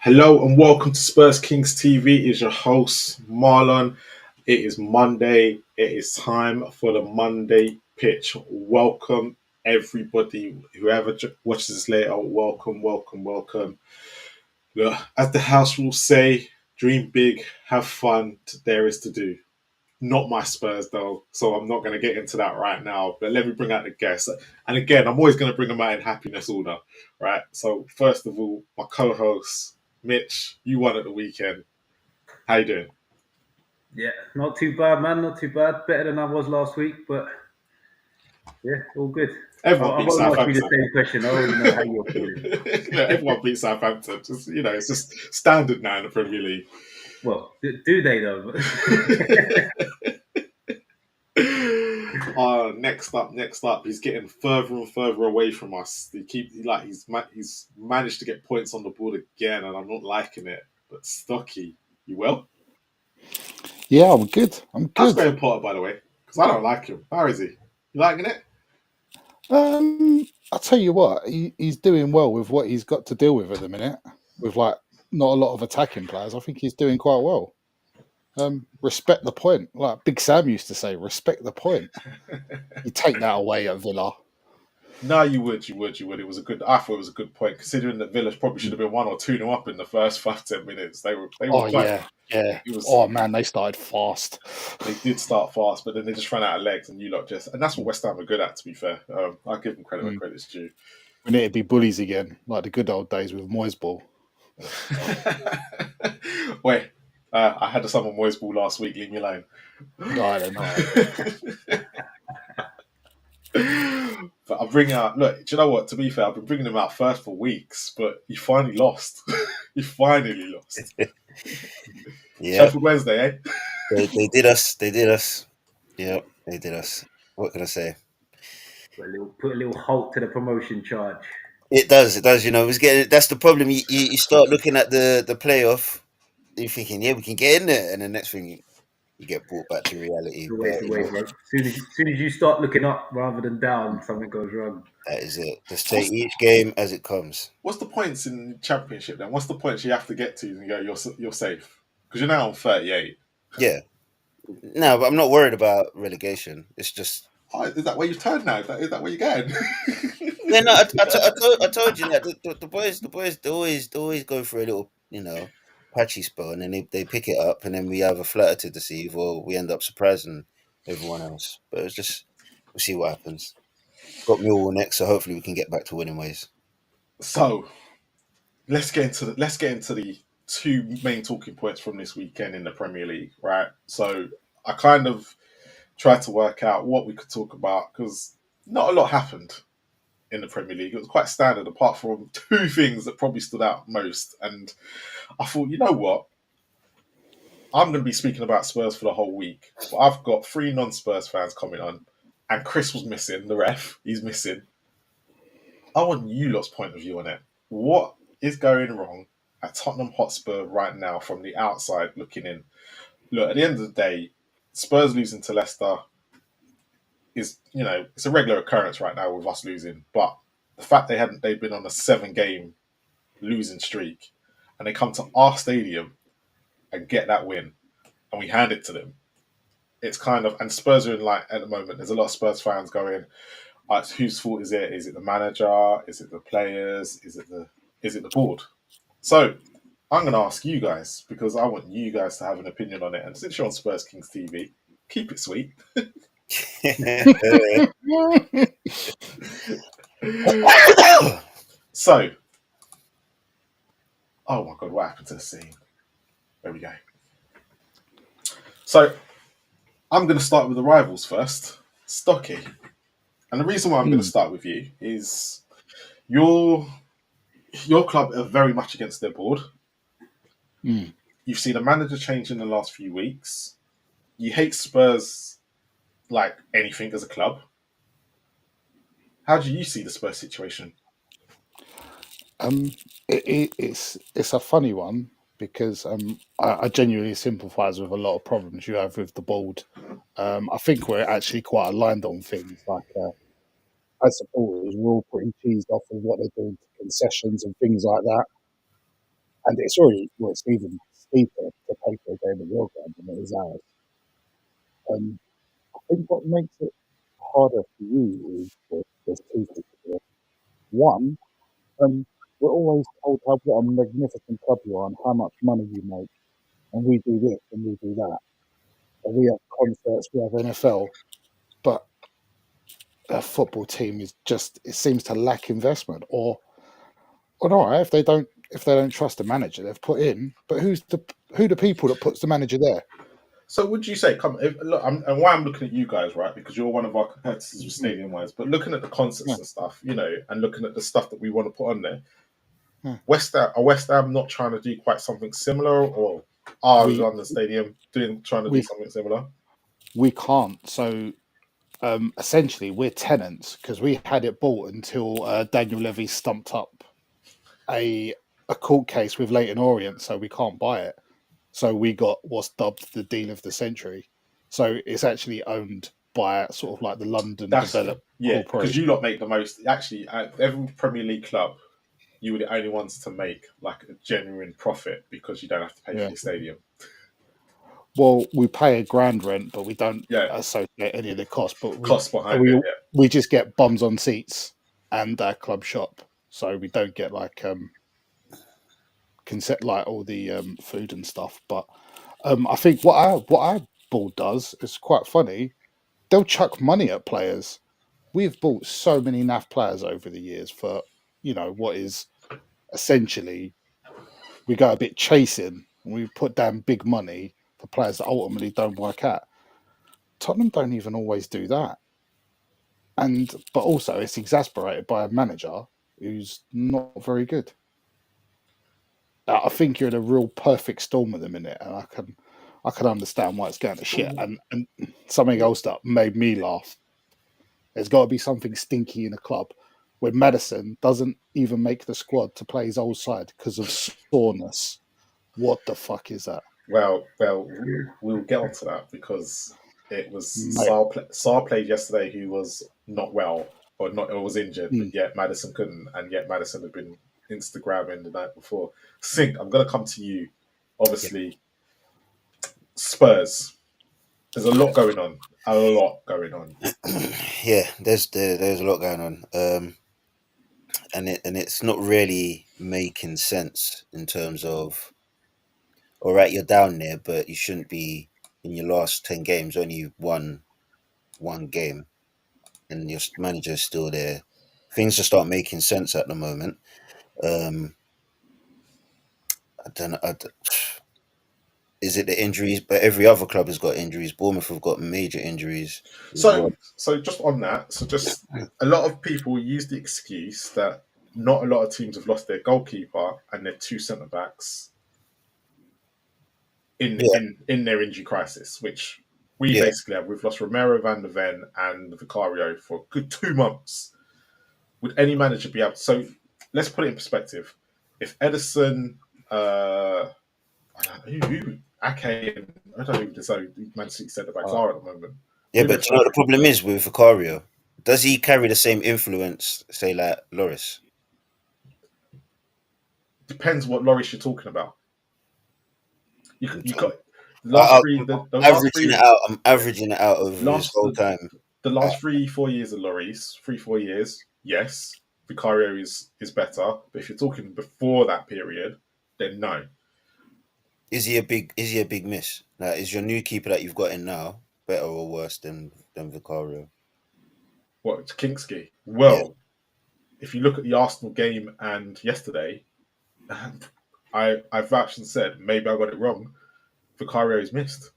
Hello and welcome to Spurs Kings TV. It is your host Marlon. It is Monday. It is time for the Monday pitch. Welcome everybody, whoever watches this later. Welcome, welcome, welcome. Look, as the house rules say, dream big, have fun. There is to do. Not my Spurs though, so I'm not going to get into that right now. But let me bring out the guests. And again, I'm always going to bring them out in happiness order, right? So first of all, my co-host Mitch, you won at the weekend. How you doing? Yeah, not too bad, man. Not too bad. Better than I was last week, but yeah, all good. Everyone I beats won't ask you the Southampton. same question. I already know how you're feeling. No, everyone beats Southampton. Just, it's just standard now in the Premier League. Well, do they though? Next up, he's getting further and further away from us. He's managed to get points on the board again, and I'm not liking it. But Stocky, you will? Yeah, I'm good. I'm How's good. Graham Potter, by the way? Because I don't like him. How is he? You liking it? I'll tell you what, he's doing well with what he's got to deal with at the minute, with like not a lot of attacking players. I think he's doing quite well. Respect the point. Like Big Sam used to say, respect the point. You take that away at Villa. No, you would. It was a good. I thought it was a good point, considering that Villa probably should have been 1 or 2 up in the first 5-10 minutes. They were Oh quite. yeah. It was. Oh man, they started fast. They did start fast, but then they just ran out of legs, and and that's what West Ham are good at. To be fair, I give them credit where credit's due. We need to be bullies again, like the good old days with Moyes ball. Wait, I had some on Moyes ball last week. Leave me alone. I don't know. But I bring out. Look, do you know what? To be fair, I've been bringing him out first for weeks, but he finally lost. He finally lost. Yeah, Sheffield Wednesday, eh? they did us. They did us. Yeah, they did us. What can I say? Put a little halt to the promotion charge. It does. It does. It's getting. That's the problem. You start looking at the playoff. You're thinking, yeah, we can get in there, and the next thing you get brought back to reality. Always the way, bro. As soon as you start looking up rather than down, something goes wrong. That is it. Just take each game as it comes. What's the points in the Championship then? What's the points you have to get to and go, you're safe? Because you're now on 38. Yeah. No, but I'm not worried about relegation. It's just. Oh, is that where you've turned now? Is that where you're going? Yeah, no, I told you that the boys they always go for a little patchy spell, and then they pick it up, and then we either flatter to deceive or we end up surprising everyone else. But it's just we'll see what happens. Got Millwall next, so hopefully we can get back to winning ways. So let's get into the two main talking points from this weekend in the Premier League, right? So I kind of tried to work out what we could talk about because not a lot happened in the Premier League. It was quite standard, apart from two things that probably stood out most. And I thought, you know what? I'm going to be speaking about Spurs for the whole week, but I've got 3 non-Spurs fans coming on, and Chris was missing, the ref. He's missing. I want you lot's point of view on it. What is going wrong at Tottenham Hotspur right now from the outside looking in? Look, at the end of the day, Spurs losing to Leicester is, it's a regular occurrence right now with us losing. But the fact they've been on a 7-game losing streak, and they come to our stadium and get that win, and we hand it to them. It's kind of, and Spurs are in at the moment. There's a lot of Spurs fans going, whose fault is it? Is it the manager? Is it the players? Is it the board? So I'm going to ask you guys, because I want you guys to have an opinion on it. And since you're on Spurs Kings TV, keep it sweet. So, oh my God, what happened to the scene? There we go. So, I'm going to start with the rivals first. Stocky. And the reason why I'm going to start with you is your club are very much against their board. You've seen a manager change in the last few weeks. You hate Spurs like anything as a club. How do you see the Spurs situation? It's a funny one because I genuinely sympathise with a lot of problems you have with the board. I think we're actually quite aligned on things. Like as supporters, we're all pretty cheesed off of what they're doing to concessions and things like that. And it's already, well, it's even steeper to pay for a game at your ground than it is ours. I think what makes it harder for you is there's two things here. One, we're always told how what a magnificent club you are and how much money you make, and we do this and we do that. And we have concerts, we have NFL, but a football team is just, it seems to lack investment. Or all right, if they don't trust the manager they've put in, but who the people that puts the manager there? So would you say, look, and why I'm looking at you guys, right? Because you're one of our competitors with Stadium Wise, but looking at the concerts and stuff, and looking at the stuff that we want to put on there, West Ham not trying to do quite something similar, or are London Stadium trying to do something similar? We can't. So essentially, we're tenants because we had it bought until Daniel Levy stumped up a court case with Leighton Orient, so we can't buy it. So we got what's dubbed the deal of the century. So it's actually owned by sort of like the London Development Corporation. Because you lot make the most. Actually, every Premier League club, you were the only ones to make like a genuine profit because you don't have to pay for your stadium. Well, we pay a grand rent, but we don't associate any of the costs. But costs behind it. We just get bums on seats and our club shop, so we don't get like like all the food and stuff. But I think what our board does is quite funny. They'll chuck money at players. We've bought so many naff players over the years for what is essentially we go a bit chasing. We put down big money for players that ultimately don't work out. Tottenham don't even always do that. But also it's exasperated by a manager who's not very good. I think you're in a real perfect storm at the minute, and I can understand why it's going to shit. And something else that made me laugh. There's got to be something stinky in a club when Maddison doesn't even make the squad to play his old side because of soreness. What the fuck is that? Well, we'll get onto that because it was Sarr played yesterday, who was not well or was injured, but yet Maddison couldn't, and yet Maddison had been Instagramming the night before. Sink, I'm going to come to you. Obviously, Spurs. There's a lot going on. Yeah, there's a lot going on, and it's not really making sense in terms of, all right, you're down there, but you shouldn't be in your last 10 games only won one game, and your manager's still there. Things just start making sense at the moment. I don't know. Is it the injuries? But every other club has got injuries. Bournemouth have got major injuries. So just on that, just a lot of people use the excuse that not a lot of teams have lost their goalkeeper and their two centre backs in their injury crisis, which we basically have. We've lost Romero, Van der Ven, and Vicario for a good 2 months. Would any manager be able to? So let's put it in perspective. If Edison, Ake, and I don't even know Man City centre backs are at the moment. Yeah, but do you know what the problem is with Vicario? Does he carry the same influence, say, like Lloris? Depends what Lloris you're talking about. You got averaging it out. I'm averaging it out over his whole time. The last 3-4 years of Lloris, 3-4 years, yes, Vicario is better. But if you're talking before that period, then no. Is he a big miss? Like, is your new keeper that you've got in now better or worse than Vicario? What, Kinksky? Well, if you look at the Arsenal game and yesterday, I've actually said maybe I got it wrong. Vicario is missed,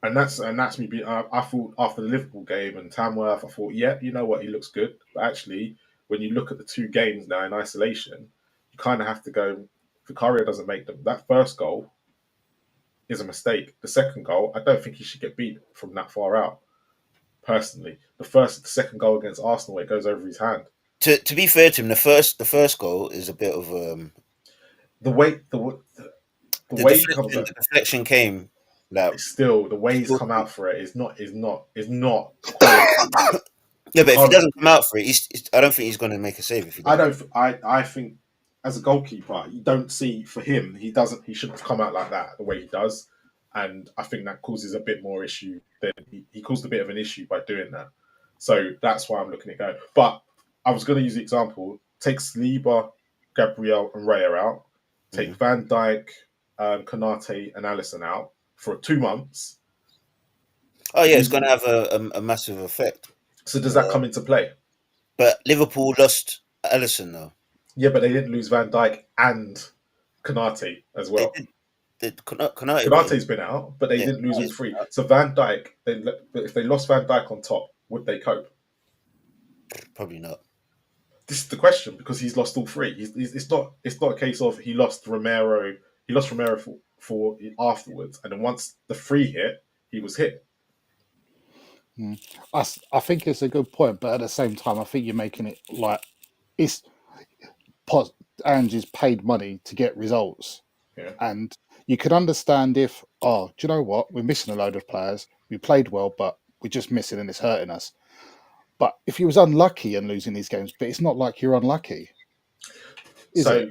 and that's me being. I thought after the Liverpool game and Tamworth, I thought, yeah, you know what, he looks good. But actually, when you look at the two games now in isolation, you kind of have to go. Vicario doesn't make them. That first goal is a mistake. The second goal, I don't think he should get beat from that far out. Personally, the second goal against Arsenal, it goes over his hand. To be fair to him, the first goal is a bit of the way the deflection came. Like, still, the way he's come out for it is not. Yeah, but if he doesn't come out for it, I don't think he's going to make a save. If he doesn't. I think as a goalkeeper, you don't see for him. He shouldn't come out like that the way he does, and I think that causes a bit more issue. Than he caused a bit of an issue by doing that. So that's why I'm looking at going. But I was going to use the example: take Saliba, Gabriel, and Raya out. Take Van Dijk, Konate, and Alisson out for 2 months. Oh yeah, it's going to have a massive effect. So does that come into play? But Liverpool lost Alisson though. Yeah, but they didn't lose Van Dijk and Konate as well. Konate's been out, but they didn't lose all three. So Van Dijk, if they lost Van Dijk on top, would they cope? Probably not. This is the question because he's lost all three. It's not a case of he lost Romero. He lost Romero for afterwards, and then once the free hit, he was hit. I think it's a good point, but at the same time, I think you're making it like it's Ange's paid money to get results, and you could understand if, do you know what, we're missing a load of players. We played well, but we're just missing, and it's hurting us. But if he was unlucky and losing these games, but it's not like you're unlucky. So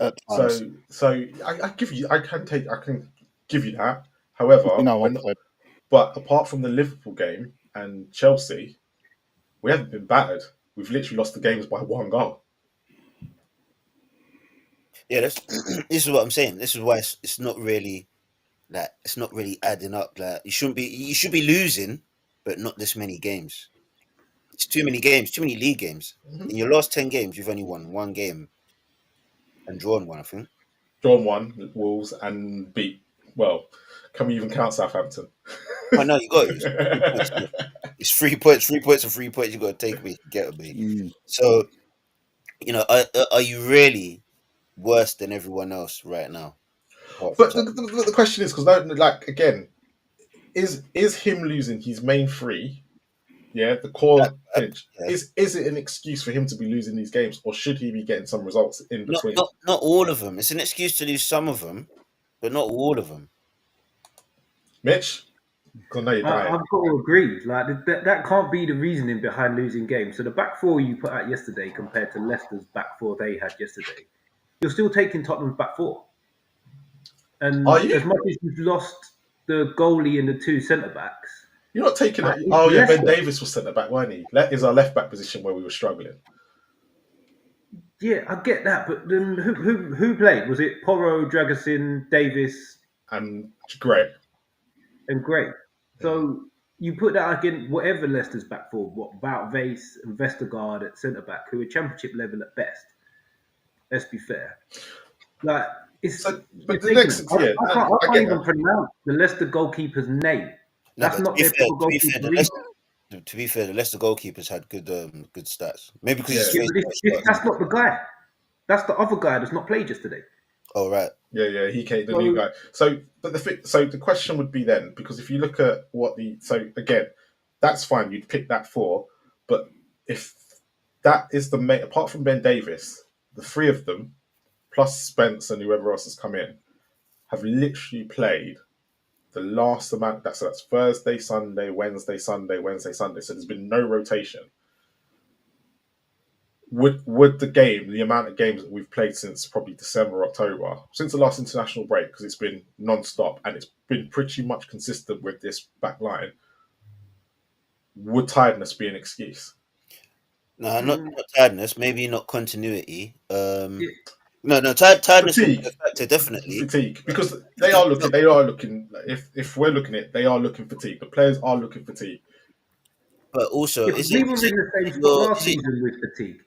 I give you, I can give you that. However, but apart from the Liverpool game and Chelsea, we haven't been battered. We've literally lost the games by 1 goal. Yeah, this is what I'm saying. This is why it's not really adding up. Like you should be losing, but not this many games. It's too many games, too many league games. In your last 10 games, you've only won 1 game and drawn 1, I think. Drawn 1, Wolves, and beat. Well, can we even count Southampton? I know you got it. It's 3 points, 3 points, and 3 points. You got to take me, get me. So, are you really worse than everyone else right now? But the question is, because again, is him losing his main 3? Yeah, the core bench. Is it an excuse for him to be losing these games, or should he be getting some results in between? Not all of them. It's an excuse to lose some of them, but not all of them. Mitch, I know you're dying. I've got to agree. Like that can't be the reasoning behind losing games. So the back 4 you put out yesterday compared to Leicester's back 4 they had yesterday, you're still taking Tottenham's back 4. And as much as you've lost the goalie and the 2 centre backs. You're not taking it. Oh yeah, Ben Davis was centre back, wasn't he? That is our left back position where we were struggling. Yeah, I get that, but then who played? Was it Porro, Dragusin, Davis, and Gray? So you put that against whatever Leicester's back 4, what Wout Vase and Vestergaard at centre back, who are championship level at best. Let's be fair. Like it's. So, but the next, I can't even pronounce the Leicester goalkeeper's name. That's not their goalkeeper. To be fair, the Leicester goalkeepers had good stats. Maybe because that's not the guy. That's the other guy that's not played yesterday. Oh right. Yeah, he came, the new guy. So, but the question would be then, because if you look at again, that's fine. You'd pick that 4, but if that is the main, apart from Ben Davis, the 3 of them plus Spence and whoever else has come in have literally played the last amount. That's Thursday, Sunday, Wednesday, Sunday, Wednesday, Sunday. So there's been no rotation. Would the amount of games that we've played since probably December, October, since the last international break, because it's been non-stop and it's been pretty much consistent with this back line, would tiredness be an excuse? No, not tiredness. Maybe not continuity. No, tiredness fatigue. Is a factor, definitely. Fatigue, because they are looking. If we're looking at it, they are looking fatigue. The players are looking fatigue. But also, we were in the same spot last season with fatigue.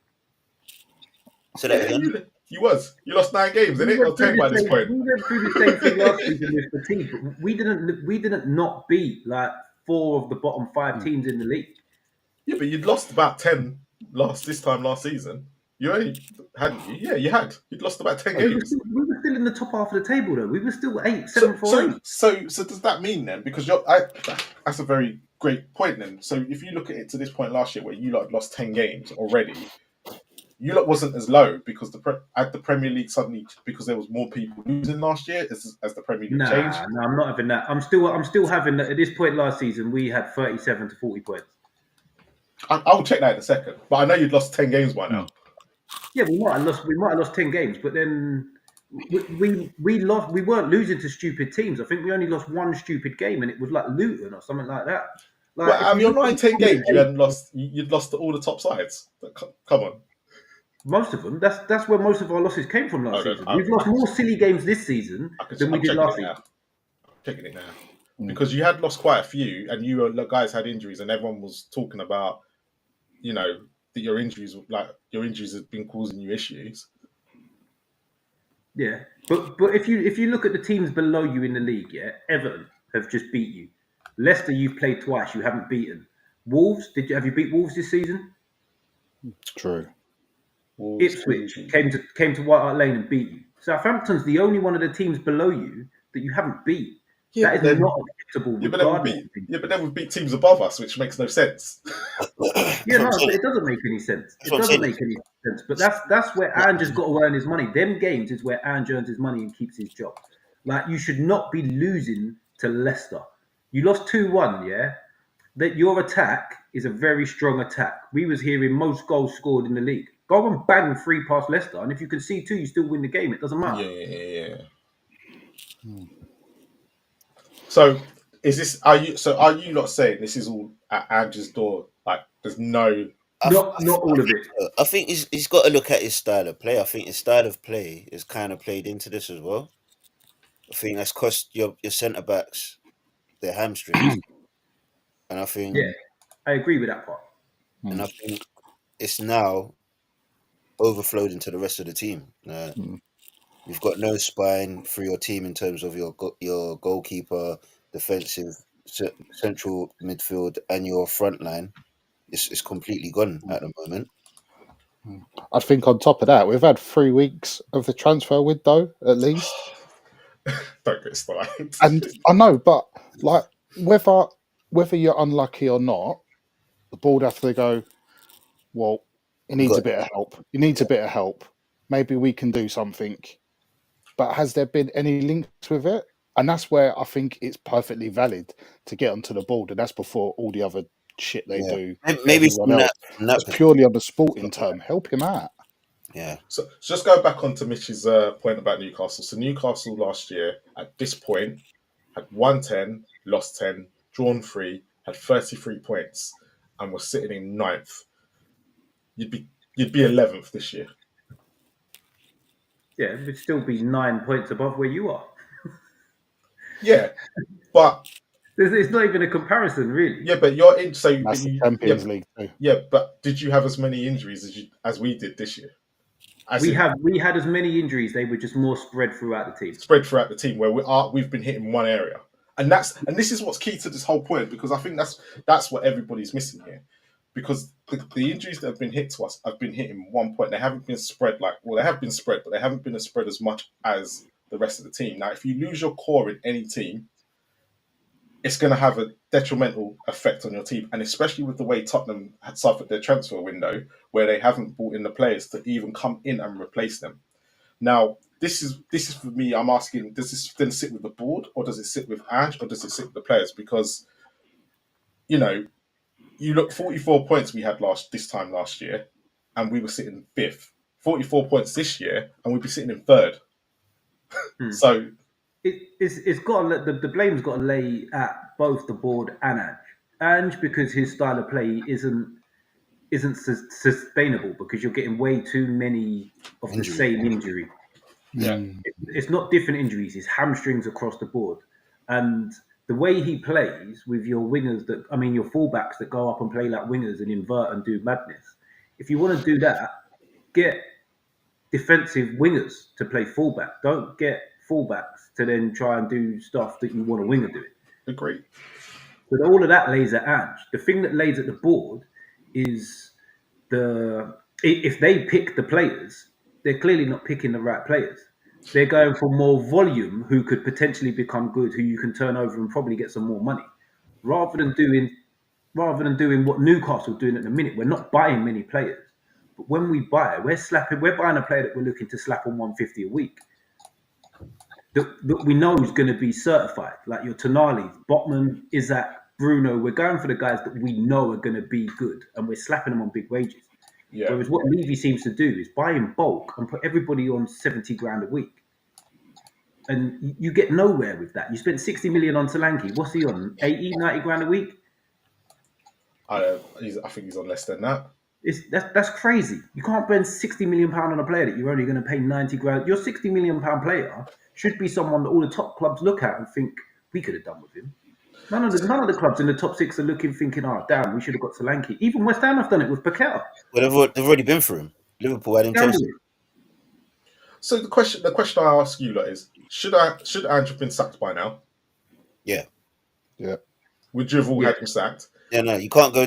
So that again. You lost 9 games, didn't it? Or 10 by this point. We went through the same thing last season with fatigue, but we didn't not beat like 4 of the bottom 5 teams in the league. Yeah, but you'd lost about 10 this time last season. You only hadn't you? Yeah, you had. You'd lost about 10 games. We were still in the top half of the table, though. We were still 8, 7, 4, 8. So does that mean then? Because that's a very great point then. So if you look at it to this point last year, where you lot lost 10 games already, you lot wasn't as low because at the Premier League suddenly, because there was more people losing last year as the Premier League changed. No, I'm not having that. I'm still having that. At this point last season, we had 37 to 40 points. I'll check that in a second, but I know you'd lost 10 games by now. Yeah, we might have lost. We might have lost 10 games, but then we lost. We weren't losing to stupid teams. I think we only lost one stupid game, and it was like Luton or something like that. Well, Like if out of you your look at 9-10 games, you the hadn't lost. You'd lost to all the top sides. Come on. most of them, that's where most of our losses came from last Hold season. on. We've lost more silly games this season than we I'm did checking last it season. now. Checking it now. Because you had lost quite a few, and you guys had injuries, and everyone was talking about, that your injuries have been causing you issues. Yeah, but if you look at the teams below you in the league, yeah, Everton have just beat you. Leicester, you've played twice, you haven't beaten. Wolves, have you beat Wolves this season? True. Wolves, Ipswich came to White Hart Lane and beat you. Southampton's the only one of the teams below you that you haven't beat. Yeah, That but is then, not acceptable, yeah, but then regardless. but then we beat teams above us, which makes no sense. Yeah, no, it doesn't make any sense. That's It what I'm doesn't saying. make any sense. But that's where Ange has got to earn his money. Them games is where Ange earns his money and keeps his job. Like you should not be losing to Leicester. You lost 2-1, yeah? That your attack is a very strong attack. We was hearing most goals scored in the league. Go and bang 3 past Leicester, and if you can see 2, you still win the game. It doesn't matter. Yeah. So are you not saying this is all at Ange's door? Like there's no Not all of it. I think he's got to look at his style of play. I think his style of play is kind of played into this as well. I think that's cost your centre backs their hamstrings, and I think Yeah, I agree with that part. and I think it's now overflowed into the rest of the team. You've got no spine through your team in terms of your goalkeeper, defensive, central midfield, and your front line. It's completely gone at the moment. I think on top of that, we've had 3 weeks of the transfer window at least. Don't get started. And I know, but like whether you're unlucky or not, the board have to go, well, it needs a bit of help. It needs a bit of help. Maybe we can do something. But has there been any links with it? And that's where I think it's perfectly valid to get onto the board. And that's before all the other shit they do. Maybe it's purely on the sporting term. Help him out. Yeah. So just go back onto Mitch's point about Newcastle. So Newcastle last year at this point had won 10, lost 10, drawn 3, had 33 points, and was sitting in 9th. You'd be 11th this year. Yeah, it would still be 9 points above where you are. Yeah, but it's not even a comparison, really. Yeah, but you're in. So that's the Champions League too. Yeah, but did you have as many injuries as we did this year? We had as many injuries. They were just more spread throughout the team. Spread throughout the team, where we've been hitting one area, and this is what's key to this whole point, because I think that's what everybody's missing here, because the injuries that have been hit to us have been hitting one point. They haven't been spread they have been spread, but they haven't been spread as much as the rest of the team. Now, if you lose your core in any team, it's going to have a detrimental effect on your team, and especially with the way Tottenham had suffered their transfer window, where they haven't brought in the players to even come in and replace them. Now, this is for me. I'm asking: does this then sit with the board, or does it sit with Ange, or does it sit with the players? Because you look 44 points we had this time last year, and we were sitting 5th. 44 points this year, and we'd be sitting in 3rd. So. It's got the blame's got to lay at both the board and Ange because his style of play isn't sustainable, because you're getting way too many of the same injury. Yeah, it's not different injuries; it's hamstrings across the board, and the way he plays with your wingers your fullbacks that go up and play like wingers and invert and do madness. If you want to do that, get defensive wingers to play fullback. Don't get fullbacks to then try and do stuff that you want a winger doing. Agreed. But all of that lays at Ange. The thing that lays at the board is if they pick the players, they're clearly not picking the right players. They're going for more volume, who could potentially become good, who you can turn over and probably get some more money, rather than doing what Newcastle are doing at the minute. We're not buying many players, but when we buy, we're buying a player that we're looking to slap on 150 a week. That we know is going to be certified, like your Tonali's, Botman, Isaac, Bruno. We're going for the guys that we know are going to be good, and we're slapping them on big wages. Yeah. Whereas what Levy seems to do is buy in bulk and put everybody on 70 grand a week. And you get nowhere with that. You spent 60 million on Solanke. What's he on? 80, 90 grand a week? I think he's on less than that. That's crazy. You can't spend 60 million pound on a player that you're only going to pay 90 grand. Your 60 million pound player should be someone that all the top clubs look at and think we could have done with him. None of the clubs in the top six are looking, thinking, "Oh, damn, we should have got Solanke." Even West Ham have done it with Paqueta. Well, they've already been through him. Liverpool had him. Chelsea. So the question I ask you lot is: should Ange have been sacked by now? Yeah. Yeah. Would you have all had him sacked? Yeah, no, you can't go.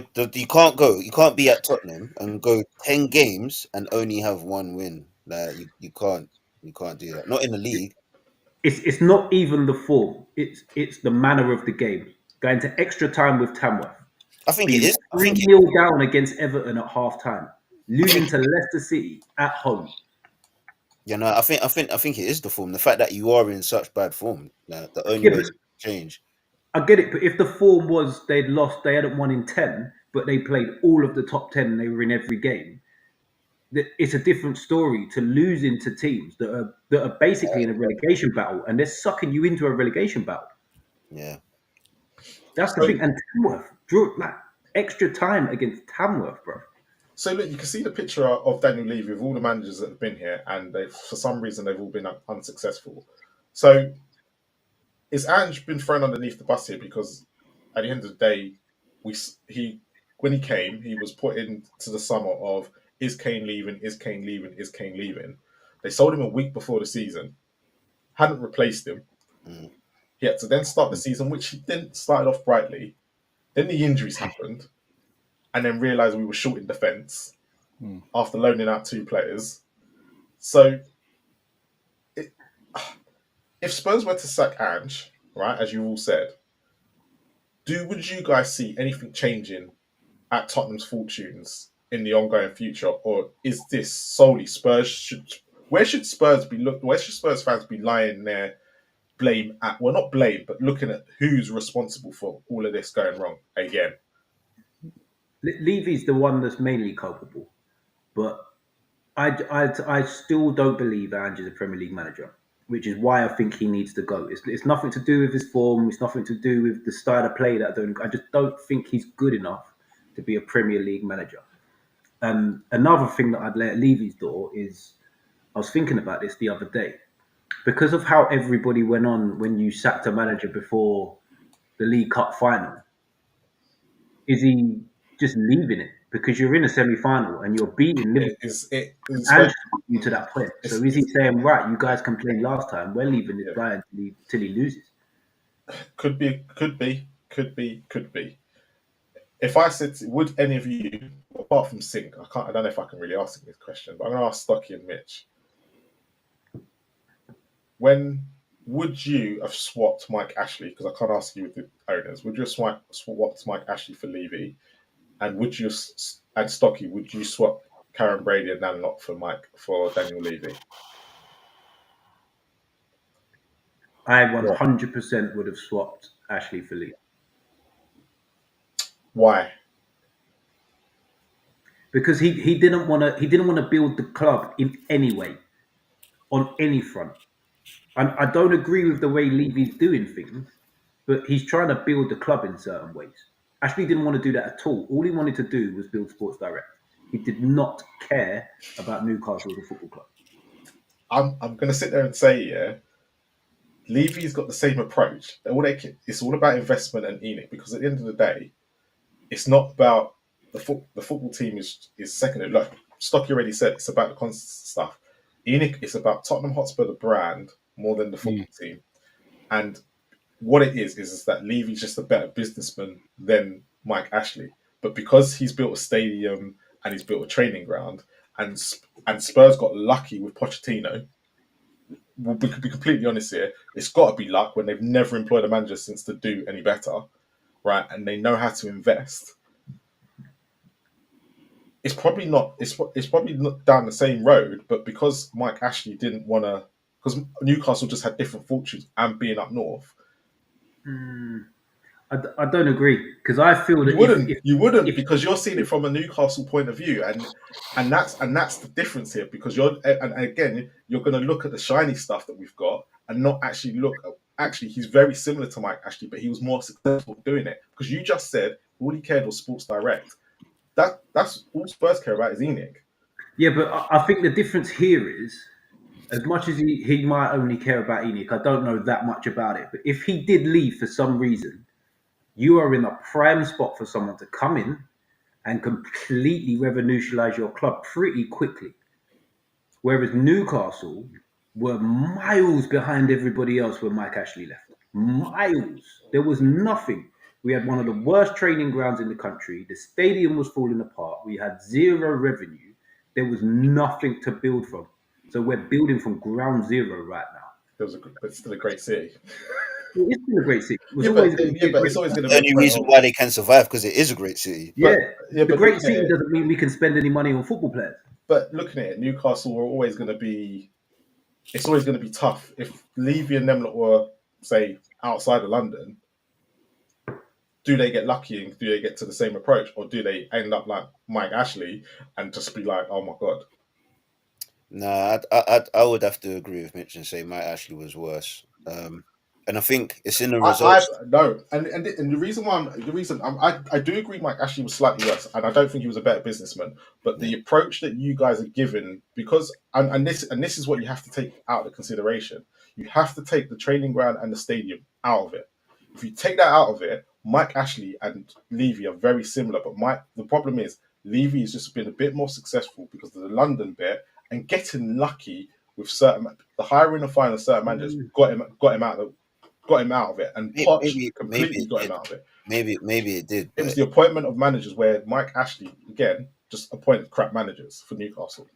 You can't be at Tottenham and go 10 games and only have one win. Like you can't do that. Not in the league. It's not even the form. It's the manner of the game. Going to extra time with Tamworth. I think it Being is. I think 3-0 down against Everton at half time. Losing to Leicester City at home. you know. I think it is the form. The fact that you are in such bad form. The only Yeah, way but to change. I get it, but if the form was they'd lost, they hadn't won in 10, but they played all of the top 10 and they were in every game, it's a different story to losing to teams that are basically in a relegation battle and they're sucking you into a relegation battle. Yeah. That's the thing. And Tamworth drew like extra time against Tamworth, bro. So look, you can see the picture of Daniel Levy with all the managers that have been here, and for some reason they've all been unsuccessful. So is Ange been thrown underneath the bus here? Because at the end of the day, when he came, he was put into the summer of is Kane leaving? Is Kane leaving? Is Kane leaving? They sold him a week before the season, hadn't replaced him. Mm. He had to then start the season, which he didn't start off brightly. Then the injuries happened, and then realised we were short in defence after loaning out 2 players. So, if Spurs were to sack Ange, right, as you all said, would you guys see anything changing at Tottenham's fortunes in the ongoing future, or is this solely Spurs? Where should Spurs fans be lying their blame at? Well, not blame, but looking at who's responsible for all of this going wrong again. Levy's the one that's mainly culpable, but I still don't believe Ange is a Premier League manager, which is why I think he needs to go. It's nothing to do with his form. It's nothing to do with the style of play that I just don't think he's good enough to be a Premier League manager. Another thing that I'd lay at Levy's door is I was thinking about this the other day because of how everybody went on when you sacked a manager before the League Cup final. Is he just leaving it because you're in a semi-final and you're beating Liverpool and you to that point? So is he saying, right, you guys complained last time, we're leaving this guy until he loses? Could be. If I said, would any of you, apart from Sink, I don't know if I can really ask him this question, but I'm going to ask Stocky and Mitch. When would you have swapped Mike Ashley? Because I can't ask you with the owners. Would you have swapped Mike Ashley for Levy? And and Stocky, would you swap Karen Brady and Dan Locke for Daniel Levy? I 100% would have swapped Ashley for Levy. Why? Because he didn't want to build the club in any way, on any front. And I don't agree with the way Levy's doing things, but he's trying to build the club in certain ways. Ashley didn't want to do that at all. All he wanted to do was build Sports Direct. He did not care about Newcastle as a football club. I'm going to sit there and say, Levy's got the same approach. It's all about investment and ENIC, because at the end of the day, it's not about the football team is secondary. Look, Stocky already said it's about the constant stuff. ENIC is about Tottenham Hotspur, the brand, more than the football team. And what it is that Levy's just a better businessman than Mike Ashley. But because he's built a stadium and he's built a training ground, and Spurs got lucky with Pochettino, we could be completely honest here, it's got to be luck when they've never employed a manager since to do any better, right? And they know how to invest. It's probably not down the same road, but because Mike Ashley didn't want to, because Newcastle just had different fortunes and being up north. I don't agree because I feel that You wouldn't if because you're seeing it from a Newcastle point of view, and that's the difference here. Because and again, you're going to look at the shiny stuff that we've got and not actually look. Actually, he's very similar to Mike Ashley, but he was more successful doing it. Because you just said all he cared was Sports Direct. That's all Spurs care about is ENIC. yeah, but I think the difference here is, as much as he might only care about ENIC, I don't know that much about it. But if he did leave for some reason, you are in a prime spot for someone to come in and completely revolutionize your club pretty quickly. Whereas Newcastle were miles behind everybody else when Mike Ashley left. Miles. There was nothing. We had one of the worst training grounds in the country. The stadium was falling apart. We had zero revenue. There was nothing to build from. So we're building from ground zero right now. But it's still a great city. It is still a great city. It was Yeah, always but it's always going to The be only reason why they can survive because it is a great city. Yeah. yeah, The but great looking city at it, doesn't mean we can spend any money on football players. but looking at it, Newcastle were always going to be. It's always going to be tough if Levy and them lot were say outside of London. Do they get lucky and do they get to the same approach, or do they end up like Mike Ashley and just be like, "Oh my god"? Nah, I would have to agree with Mitch and say Mike Ashley was worse. And I think it's in the results. No, and the reason why I do agree Mike Ashley was slightly worse, and I don't think he was a better businessman. But the approach that you guys are given, because and this is what you have to take out of consideration. You have to take the training ground and the stadium out of it. If you take that out of it, Mike Ashley and Levy are very similar. But the problem is Levy has just been a bit more successful because of the London bit and getting lucky with the hiring and firing certain managers got him out of it, and Poch completely got him out of it. Maybe it did. It was the appointment of managers where Mike Ashley again just appointed crap managers for Newcastle.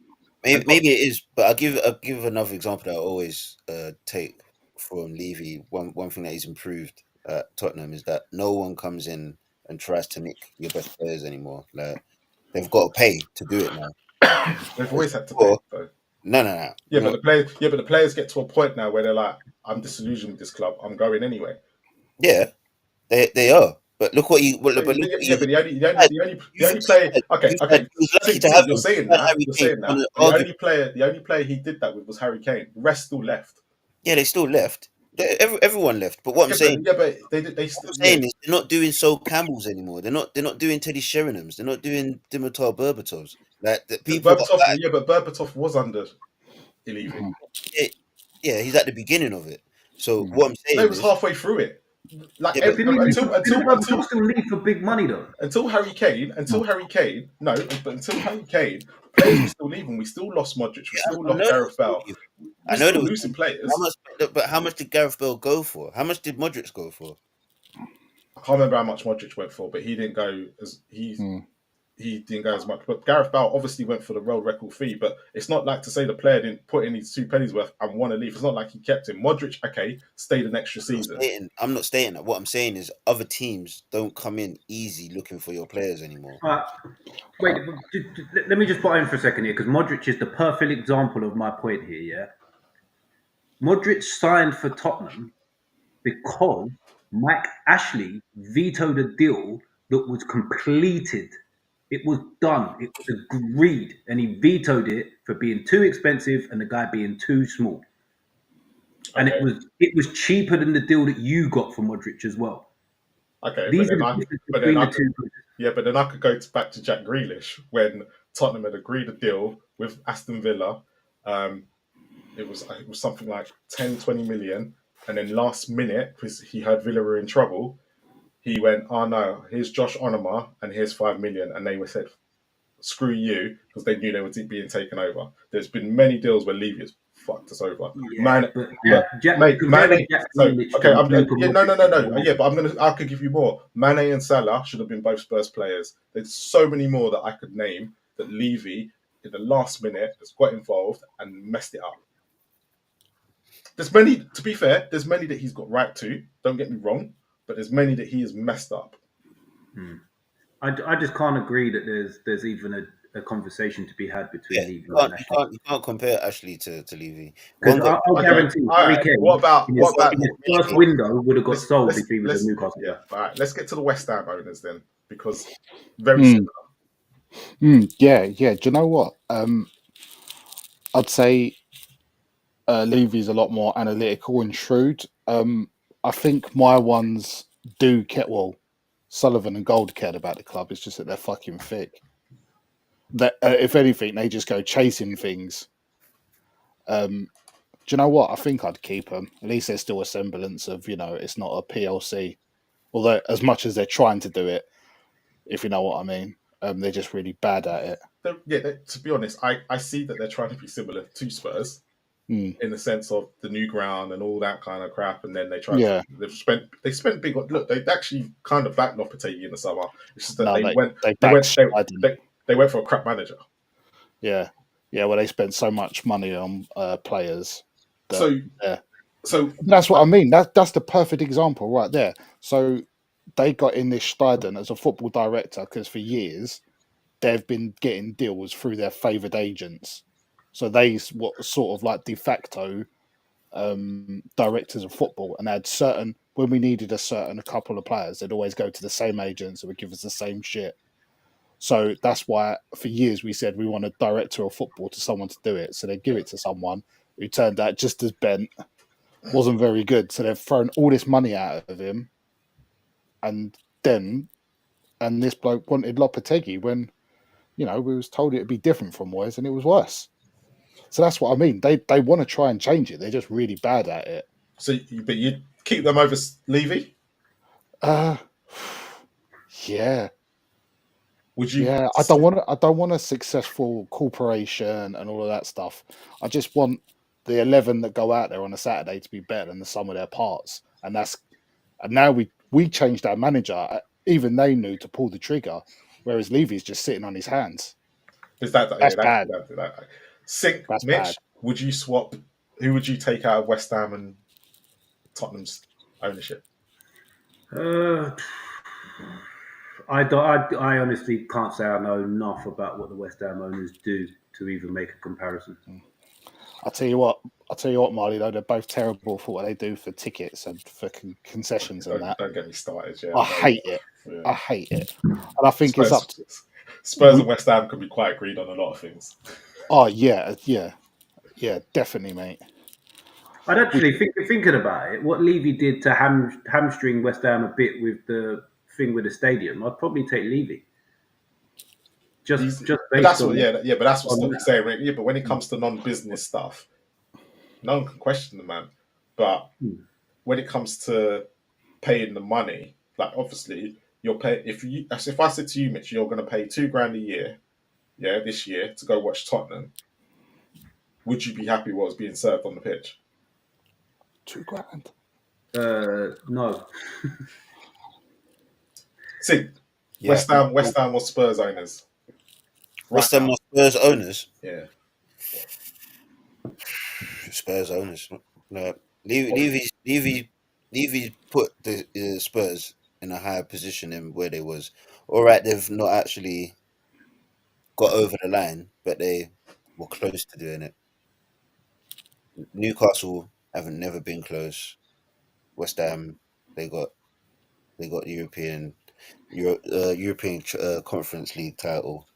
Maybe it is, but I'll give another example that I always take from Levy. One thing that he's improved at Tottenham is that no one comes in and tries to nick your best players anymore. Like they've got to pay to do it now. They've always had to pay, though. No. Yeah, but the players get to a point now where they're like, "I'm disillusioned with this club. I'm going anyway." Yeah, they are. But look what you. But the only player. Okay. You're saying that. The only player he did that with was Harry Kane. The rest still left. Yeah, they still left. Everyone left. But what I'm saying, but they saying is they're not doing Sol Campbells anymore. They're not doing Teddy Sheringham's. They're not doing Dimitar Berbatovs. Like the people. But Berbatov was under Levy. Yeah, he's at the beginning of it. So what I'm saying, it was halfway through it. Like until still leave for big money though. Until Harry Kane, players were still leaving. We still lost Modric. We still lost Gareth Bale. I know they were losing players. How much did Gareth Bale go for? How much did Modric go for? I can't remember how much Modric went for, but he didn't go as he didn't go as much. But Gareth Bale obviously went for the world record fee. But it's not like to say the player didn't put in his 2 pennies worth and want to leave. It's not like he kept him. Modric, okay, stayed an extra season. I'm not stating that. What I'm saying is other teams don't come in easy looking for your players anymore. Wait, let me just butt in for a second here because Modric is the perfect example of my point here. Yeah, Modric signed for Tottenham because Mike Ashley vetoed a deal that was completed. It was done. It was agreed, and he vetoed it for being too expensive and the guy being too small. And it was cheaper than the deal that you got for Modric as well. Okay, but then I could go back to Jack Grealish when Tottenham had agreed a deal with Aston Villa. It was something like 10, 20 million, and then last minute, because he heard Villa were in trouble, he went, "Oh no, here's Josh Onoma and here's 5 million," and they said, "Screw you," because they knew they were being taken over. There's been many deals where Levy has fucked us over. Yeah, but I could give you more. Mane and Salah should have been both Spurs players. There's so many more that I could name that Levy in the last minute has got involved and messed it up. There's many, to be fair, there's many that he's got right to. Don't get me wrong, but there's many that he has messed up. I just can't agree that there's even a conversation to be had between Yeah, Levy you and can't, you Ashley. can't, you can't compare Ashley to Levy. Because One got I'll Okay, guarantee all Harry right. Kane What about in what about his first window would have got sold if he was at Newcastle. yeah, all right. Let's get to the West Ham owners then, because very Mm, similar. yeah. Do you know what? I'd say Levy's a lot more analytical and shrewd. I think my ones do care. Well, Sullivan and Gold cared about the club. It's just that they're fucking thick. That if anything, they just go chasing things. Do you know what? I think I'd keep them. At least there's still a semblance of, it's not a PLC. Although, as much as they're trying to do it, if you know what I mean, they're just really bad at it. To be honest, I see that they're trying to be similar to Spurs Mm. in the sense of the new ground and all that kind of crap, and then Yeah. they spent big on. Look, they actually kind of backed Lopetegui in the summer. It's just that No, they they they went backsliding. they went for a crap manager. Yeah. Well, they spent so much money on players. So That's what I mean. That's the perfect example right there. So they got in this Steiden as a football director because for years they've been getting deals through their favoured agents. So they what sort of like de facto directors of football, and they had certain when we needed a couple of players, they'd always go to the same agents that would give us the same shit. So that's why for years we said we want a director of football to someone to do it. So they give it to someone who turned out just as bent, wasn't very good. So they've thrown all this money out of him, and this bloke wanted Lopetegui when we was told it'd be different from Moyes, and it was worse. So that's what I mean. They want to try and change it. They're just really bad at it. But you'd keep them over Levy? Yeah. Would you? Yeah, I don't want a successful corporation and all of that stuff. I just want the 11 that go out there on a Saturday to be better than the sum of their parts. And now we changed our manager. Even they knew to pull the trigger, whereas Levy's just sitting on his hands. Is that That's bad. That's Mitch, bad. would you swap? Who would you take out of West Ham and Tottenham's ownership? I honestly can't say I know enough about what the West Ham owners do to even make a comparison. I'll tell you what, Marley, though, they're both terrible for what they do for tickets and for concessions and that. Don't get me started. Yeah, I hate it. Yeah. I hate it. And I think Spurs, it's up to Spurs and West Ham can be quite agreed on a lot of things. Oh, yeah, definitely, mate. I'd actually thinking about it, what Levy did to hamstring West Ham a bit with the thing with the stadium, I'd probably take Levy. Just but that's what Stubby's saying, right? Yeah, but when it comes to non-business stuff, no one can question the man. But when it comes to paying the money, like obviously you're paying. If I said to you, Mitch, you're going to pay $2,000 a year, this year to go watch Tottenham, would you be happy what was being served on the pitch? $2,000. No. See, yeah. West Ham or Spurs owners. West Ham or Spurs owners? Yeah. Spurs owners. No. Levy put the Spurs in a higher position than where they was. All right, they've not actually got over the line, but they were close to doing it. Newcastle haven't never been close. West Ham, they got European Conference League title.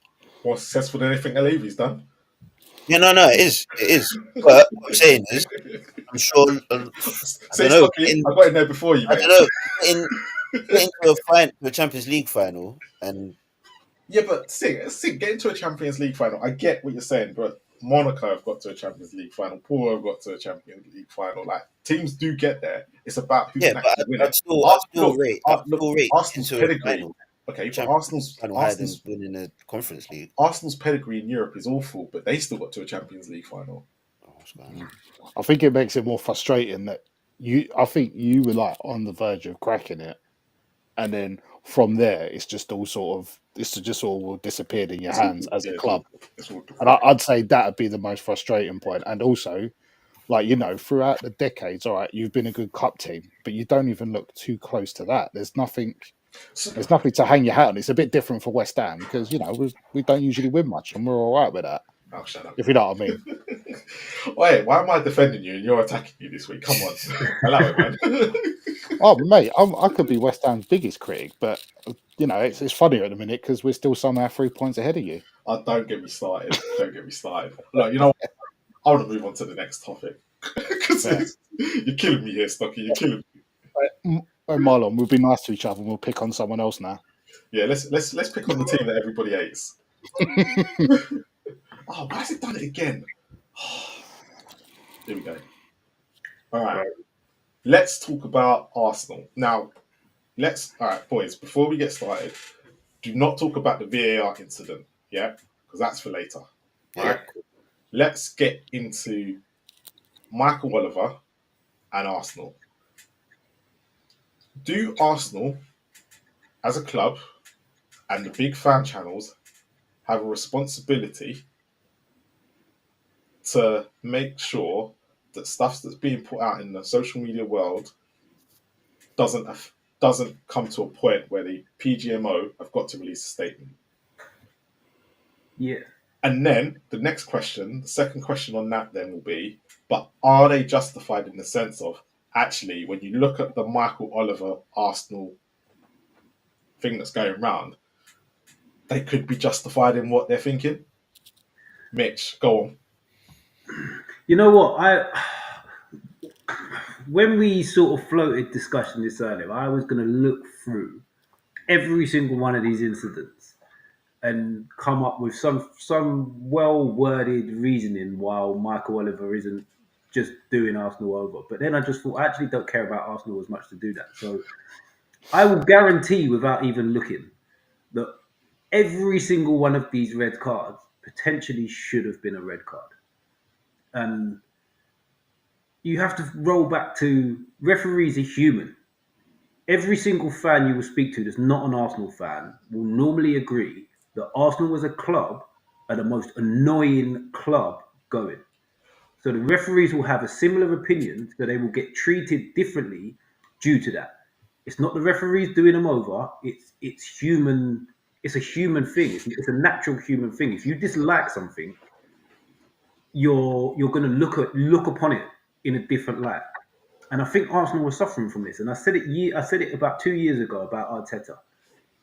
More successful than anything Levy's done. Yeah, no, it is. But what I'm saying is, I'm sure. I got in there before you. I don't know. Getting to a Champions League final and. Yeah, but get into a Champions League final. I get what you're saying, but Monaco have got to a Champions League final. Paul have got to a Champions League final. Like teams do get there. It's about who can actually win it. Still rate Arsenal's pedigree. Okay, but Arsenal's winning a Conference League. Arsenal's pedigree in Europe is awful, but they still got to a Champions League final. I think it makes it more frustrating that I think you were like on the verge of cracking it, and then from there it's just all disappeared in your hands as a club. And I'd say that would be the most frustrating point. And also, like, throughout the decades, all right, you've been a good cup team, but you don't even look too close to that. There's nothing There's nothing to hang your hat on. It's a bit different for West Ham because, you know, we don't usually win much and we're all right with that. Oh, shut up. If you know what I mean. Wait, why am I defending you and you're attacking me this week? Come on. Allow it, man. Oh, mate, I could be West Ham's biggest critic, but, you know, it's funnier at the minute because we're still somehow 3 points ahead of you. Oh, don't get me started. Don't get me started. Look, you know what? I want to move on to the next topic. Because you're killing me here, Stocky. You're killing me. Oh, Marlon, we'll be nice to each other and we'll pick on someone else now. Yeah, let's pick on the team that everybody hates. Oh, why has it done it again? Here we go. All right. Let's talk about Arsenal. Now, all right, boys, before we get started, do not talk about the VAR incident, yeah? Because that's for later. All right? Let's get into Michael Oliver and Arsenal. Do Arsenal, as a club, and the big fan channels have a responsibility to make sure that stuff that's being put out in the social media world doesn't come to a point where the PGMO have got to release a statement? Yeah. And then the next question, the second question on that then will be, but are they justified in the sense of, actually, when you look at the Michael Oliver Arsenal thing that's going around, they could be justified in what they're thinking? Mitch, go on. You know what? When we sort of floated discussion this earlier, I was going to look through every single one of these incidents and come up with some well-worded reasoning while Michael Oliver isn't just doing Arsenal over. But then I just thought, I actually don't care about Arsenal as much to do that. So I will guarantee, without even looking, that every single one of these red cards potentially should have been a red card. And you have to roll back to referees are human. Every single fan you will speak to that's not an Arsenal fan will normally agree that Arsenal as a club are the most annoying club going. So the referees will have a similar opinion, so they will get treated differently due to that. It's not the referees doing them over. It's human. It's a human thing. It's a natural human thing. If you dislike something, you're going to look upon it in a different light. And I think Arsenal was suffering from this. And I said it about 2 years ago about Arteta.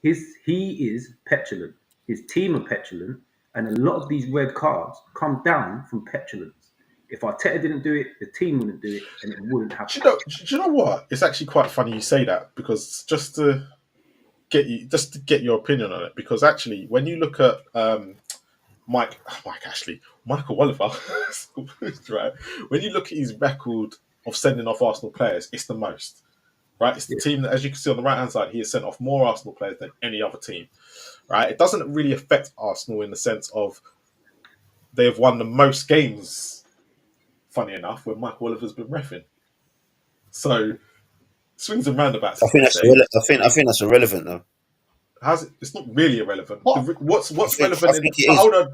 He is petulant. His team are petulant, and a lot of these red cards come down from petulance. If Arteta didn't do it, the team wouldn't do it, and it wouldn't happen. Do you know what? It's actually quite funny you say that, because just to get your opinion on it, because actually when you look at Michael Oliver, right? When you look at his record of sending off Arsenal players, it's the most. Right? It's the team that, as you can see on the right-hand side, he has sent off more Arsenal players than any other team. Right? It doesn't really affect Arsenal in the sense of they have won the most games, funny enough, when Michael Oliver's been reffing. So, swings and roundabouts. I think that's irrelevant though. How's it? It's not really irrelevant. What's relevant? Hold on.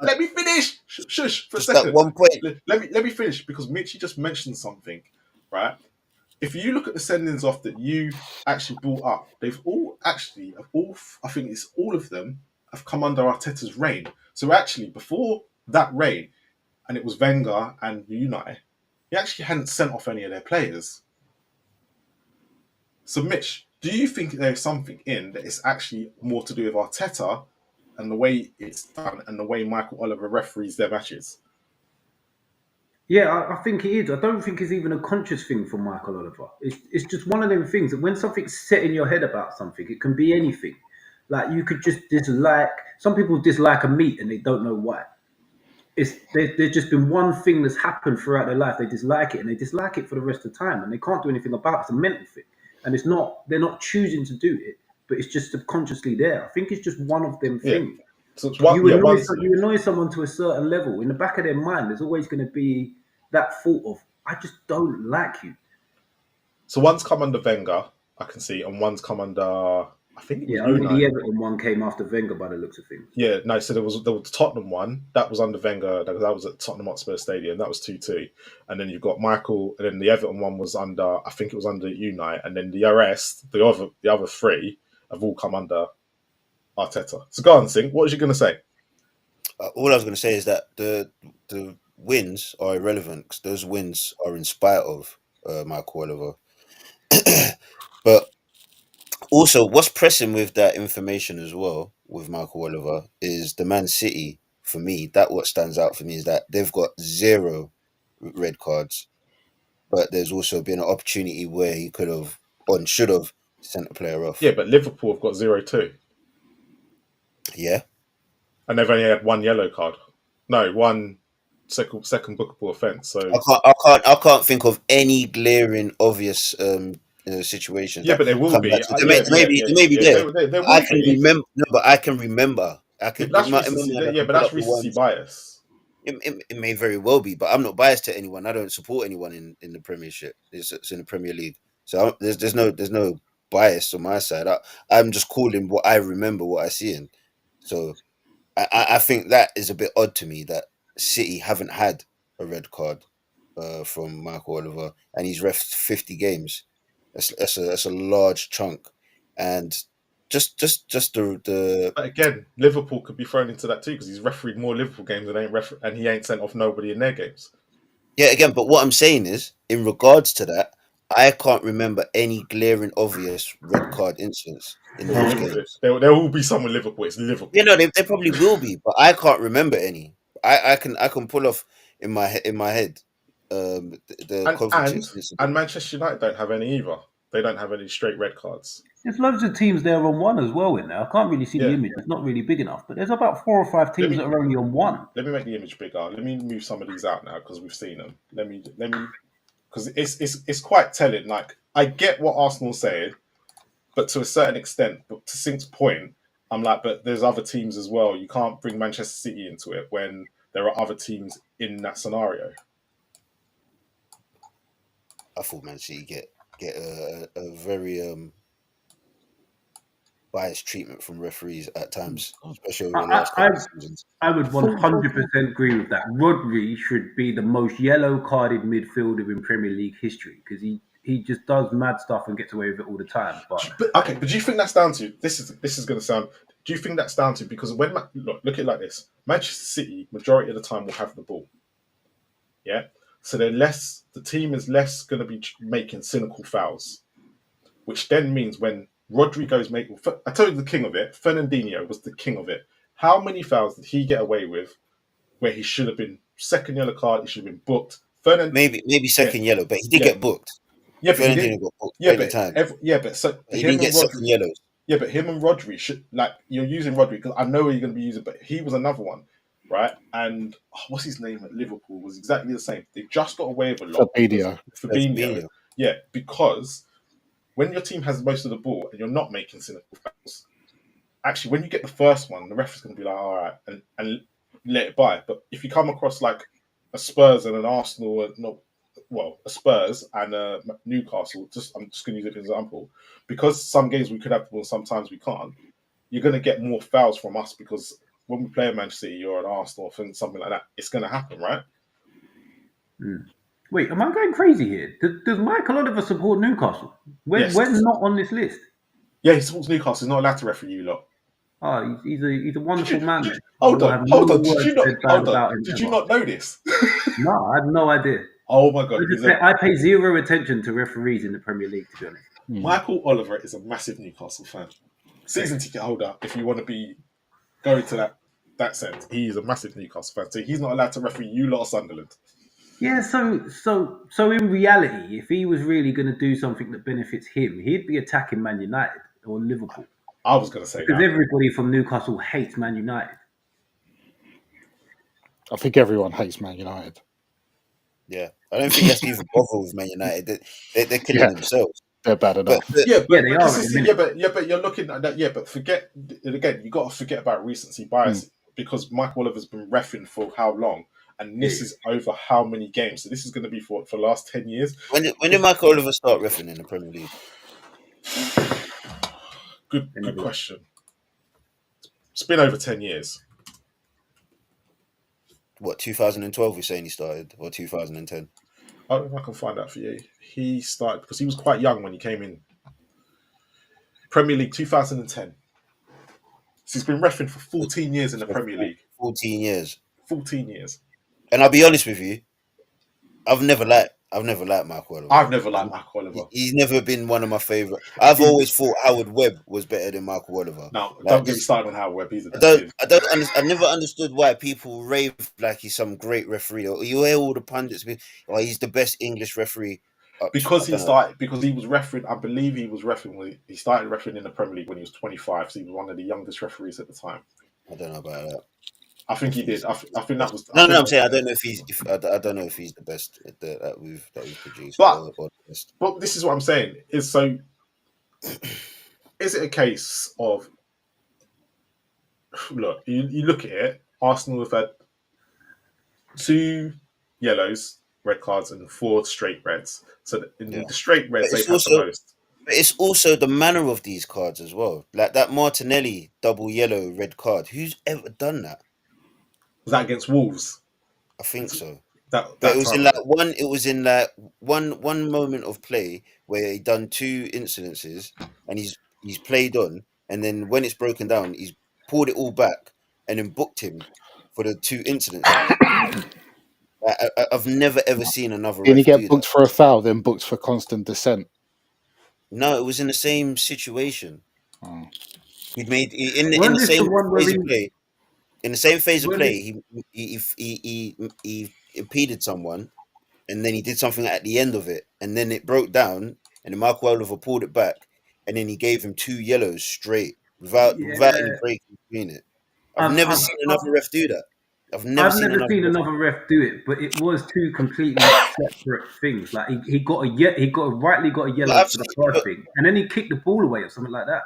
Let me finish. Shush for a second. At one point. Let me finish, because Mitchie just mentioned something, right? If you look at the sendings off that you actually brought up, I think it's all of them have come under Arteta's reign. So actually, before that reign, and it was Wenger and Unai, he actually hadn't sent off any of their players. So Mitch, do you think there's something in that is actually more to do with Arteta and the way it's done and the way Michael Oliver referees their matches? Yeah, I think it is. I don't think it's even a conscious thing for Michael Oliver. It's just one of them things that when something's set in your head about something, it can be anything. Like you could just dislike. Some people dislike a meat and they don't know why. There's just been one thing that's happened throughout their life. They dislike it and they dislike it for the rest of the time, and they can't do anything about it. It's a mental thing, and they're not choosing to do it, but it's just subconsciously there. I think it's just one of them things. So you annoy someone to a certain level. In the back of their mind, there's always going to be that thought of, I just don't like you. So one's come under Wenger, I can see, and one's come under I think it was Yeah, only the Unite. Everton one came after Wenger by the looks of things. Yeah, no. So there was the Tottenham one that was under Wenger. That was at Tottenham Hotspur Stadium. That was 2-2, and then you've got Michael, and then the Everton one was under. I think it was under Unite, and then the rest, the other three, have all come under Arteta. So go on, Sing. What was you going to say? All I was going to say is that the wins are irrelevant because those wins are in spite of Michael Oliver. But also, what's pressing with that information as well with Michael Oliver is the Man City. For me, that what stands out for me is that they've got 0 red cards, but there's also been an opportunity where he could have or should have sent a player off. Yeah, but Liverpool have got 0-2, Yeah. and they've only had 1 yellow card. No, one second bookable offence. So I can't think of any glaring obvious situations. yeah, That but there will come be. back to, they may be there. There I will can be. remember. No, but I can remember. I Yeah, can but that's in my recency. mind, I Yeah, can but pull that's up the recency ones. bias. It may very well be, but I'm not biased to anyone. I don't support anyone in the Premiership. It's in the Premier League, so there's no bias on my side. I'm just calling what I remember, what I see in. So I think that is a bit odd to me that City haven't had a red card from Michael Oliver, and he's ref 50 games. That's a large chunk, and just the But again, Liverpool could be thrown into that too because he's refereed more Liverpool games and he ain't sent off nobody in their games. yeah, again. But what I'm saying is, in regards to that, I can't remember any glaring obvious red card incidents in those games. There will be some with Liverpool. It's Liverpool. You know, they probably will be, but I can't remember any. I can pull off in my head the And Coventry and incident. and Manchester United don't have any either. They don't have any straight red cards. There's loads of teams there on one as well in there. I can't really see the Yeah. image. It's not really big enough, but there's about 4 or 5 teams that are only on one. Let me make the image bigger. Let me move some of these out now because we've seen them. Let me because it's quite telling. Like I get what Arsenal's saying, but to a certain extent. But to Sink's point, I'm like, but there's other teams as well. You can't bring Manchester City into it when there are other teams in that scenario. I thought Man City get a very biased treatment from referees at times, especially over the last couple of seasons. I would 100% agree with that. Rodri should be the most yellow carded midfielder in Premier League history because he just does mad stuff and gets away with it all the time. But do you think that's down to this is going to sound? Do you think that's down to because when look at it like this? Manchester City majority of the time will have the ball. Yeah, so the team is less going to be making cynical fouls, which then means when Rodri goes I told you the king of it. Fernandinho was the king of it. How many fouls did he get away with where he should have been second yellow card? He should have been booked. Maybe second yellow, but he did get booked. Yeah, but he Fernandinho did. got booked Yeah, plenty of times. He didn't get second yellows. Yeah, but him and Rodri should you're using Rodri because I know you're going to be using, but he was another one, right? And what's his name at Liverpool was exactly the same. They just got away with a lot. Fabinho. Yeah, because when your team has most of the ball and you're not making cynical fouls, actually when you get the first one, the ref is going to be like, all right, and let it by. But if you come across like a Spurs and an Arsenal, a Spurs and a Newcastle, I'm just going to use it as an example, because some games we could have the ball, sometimes we can't. You're going to get more fouls from us because when we play a Manchester City or an Arsenal or something like that, it's going to happen, right? Wait, am I going crazy here? Does Michael Oliver support Newcastle? We're not on this list. Yeah, he supports Newcastle. He's not allowed to referee you lot. Oh, he's a wonderful man. Hold on. Did you not know this? No, I had no idea. Oh my god! I pay zero attention to referees in the Premier League, to be honest. Michael Oliver is a massive Newcastle fan. Season ticket holder, if you want to be going to that sense, he is a massive Newcastle fan. So he's not allowed to referee you lot of Sunderland. Yeah, so in reality, if he was really going to do something that benefits him, he'd be attacking Man United or Liverpool. I was going to say because everybody from Newcastle hates Man United. I think everyone hates Man United. Yeah, I don't think you have to even bother with Man United. They're killing themselves. They're bad enough. But they are. But you're looking at that. Yeah, but forget again. You got to forget about recency bias because Michael Oliver's been reffing for how long, and this is over how many games. So this is going to be for the last 10 years. When did Michael Oliver start reffing in the Premier League? Good question. It's been over 10 years. What, 2012 we're saying he started, or 2010? I don't know if I can find out for you. He started because he was quite young when he came in. Premier League 2010. So he's been refereeing for 14 years in the Premier League. 14 years. 14 years. And I'll be honest with you, I've never liked Mark Oliver. I've never liked Mark Oliver. He's never been one of my favourite. I've always thought Howard Webb was better than Mark Oliver. No, don't get me started on Howard Webb. He's the best. I never understood why people rave like he's some great referee. Or you hear all the pundits, he's the best English referee. Because he was refereeing. I believe he was refereeing. He started refereeing in the Premier League when he was 25. So he was one of the youngest referees at the time. I don't know about that. I think he did. I think that was. No, I'm saying I don't know if he's. I don't know if he's the best that we've produced. But this is what I'm saying. Is it a case of look? You look at it. Arsenal have had 2 yellows, red cards, and 4 straight reds. So in the straight reds, they've had the most. But it's also the manner of these cards as well. Like that Martinelli double yellow red card. Who's ever done that? Was that against Wolves? I think so. It was in like one moment of play where he done 2 incidences and he's played on, and then when it's broken down, he's pulled it all back and then booked him for the 2 incidences. I've never ever seen another. Did he get booked for a foul, then booked for constant dissent? No, it was in the same situation. Oh. He'd made in the same phase of play. In the same phase of play, he impeded someone, and then he did something at the end of it, and then it broke down, and then Mark Oliver pulled it back, and then he gave him 2 yellows straight without any break between it. I've never seen another ref do that. I've never seen another ref do it, but it was 2 completely separate things. Like he rightly got a yellow for the first thing, and then he kicked the ball away or something like that.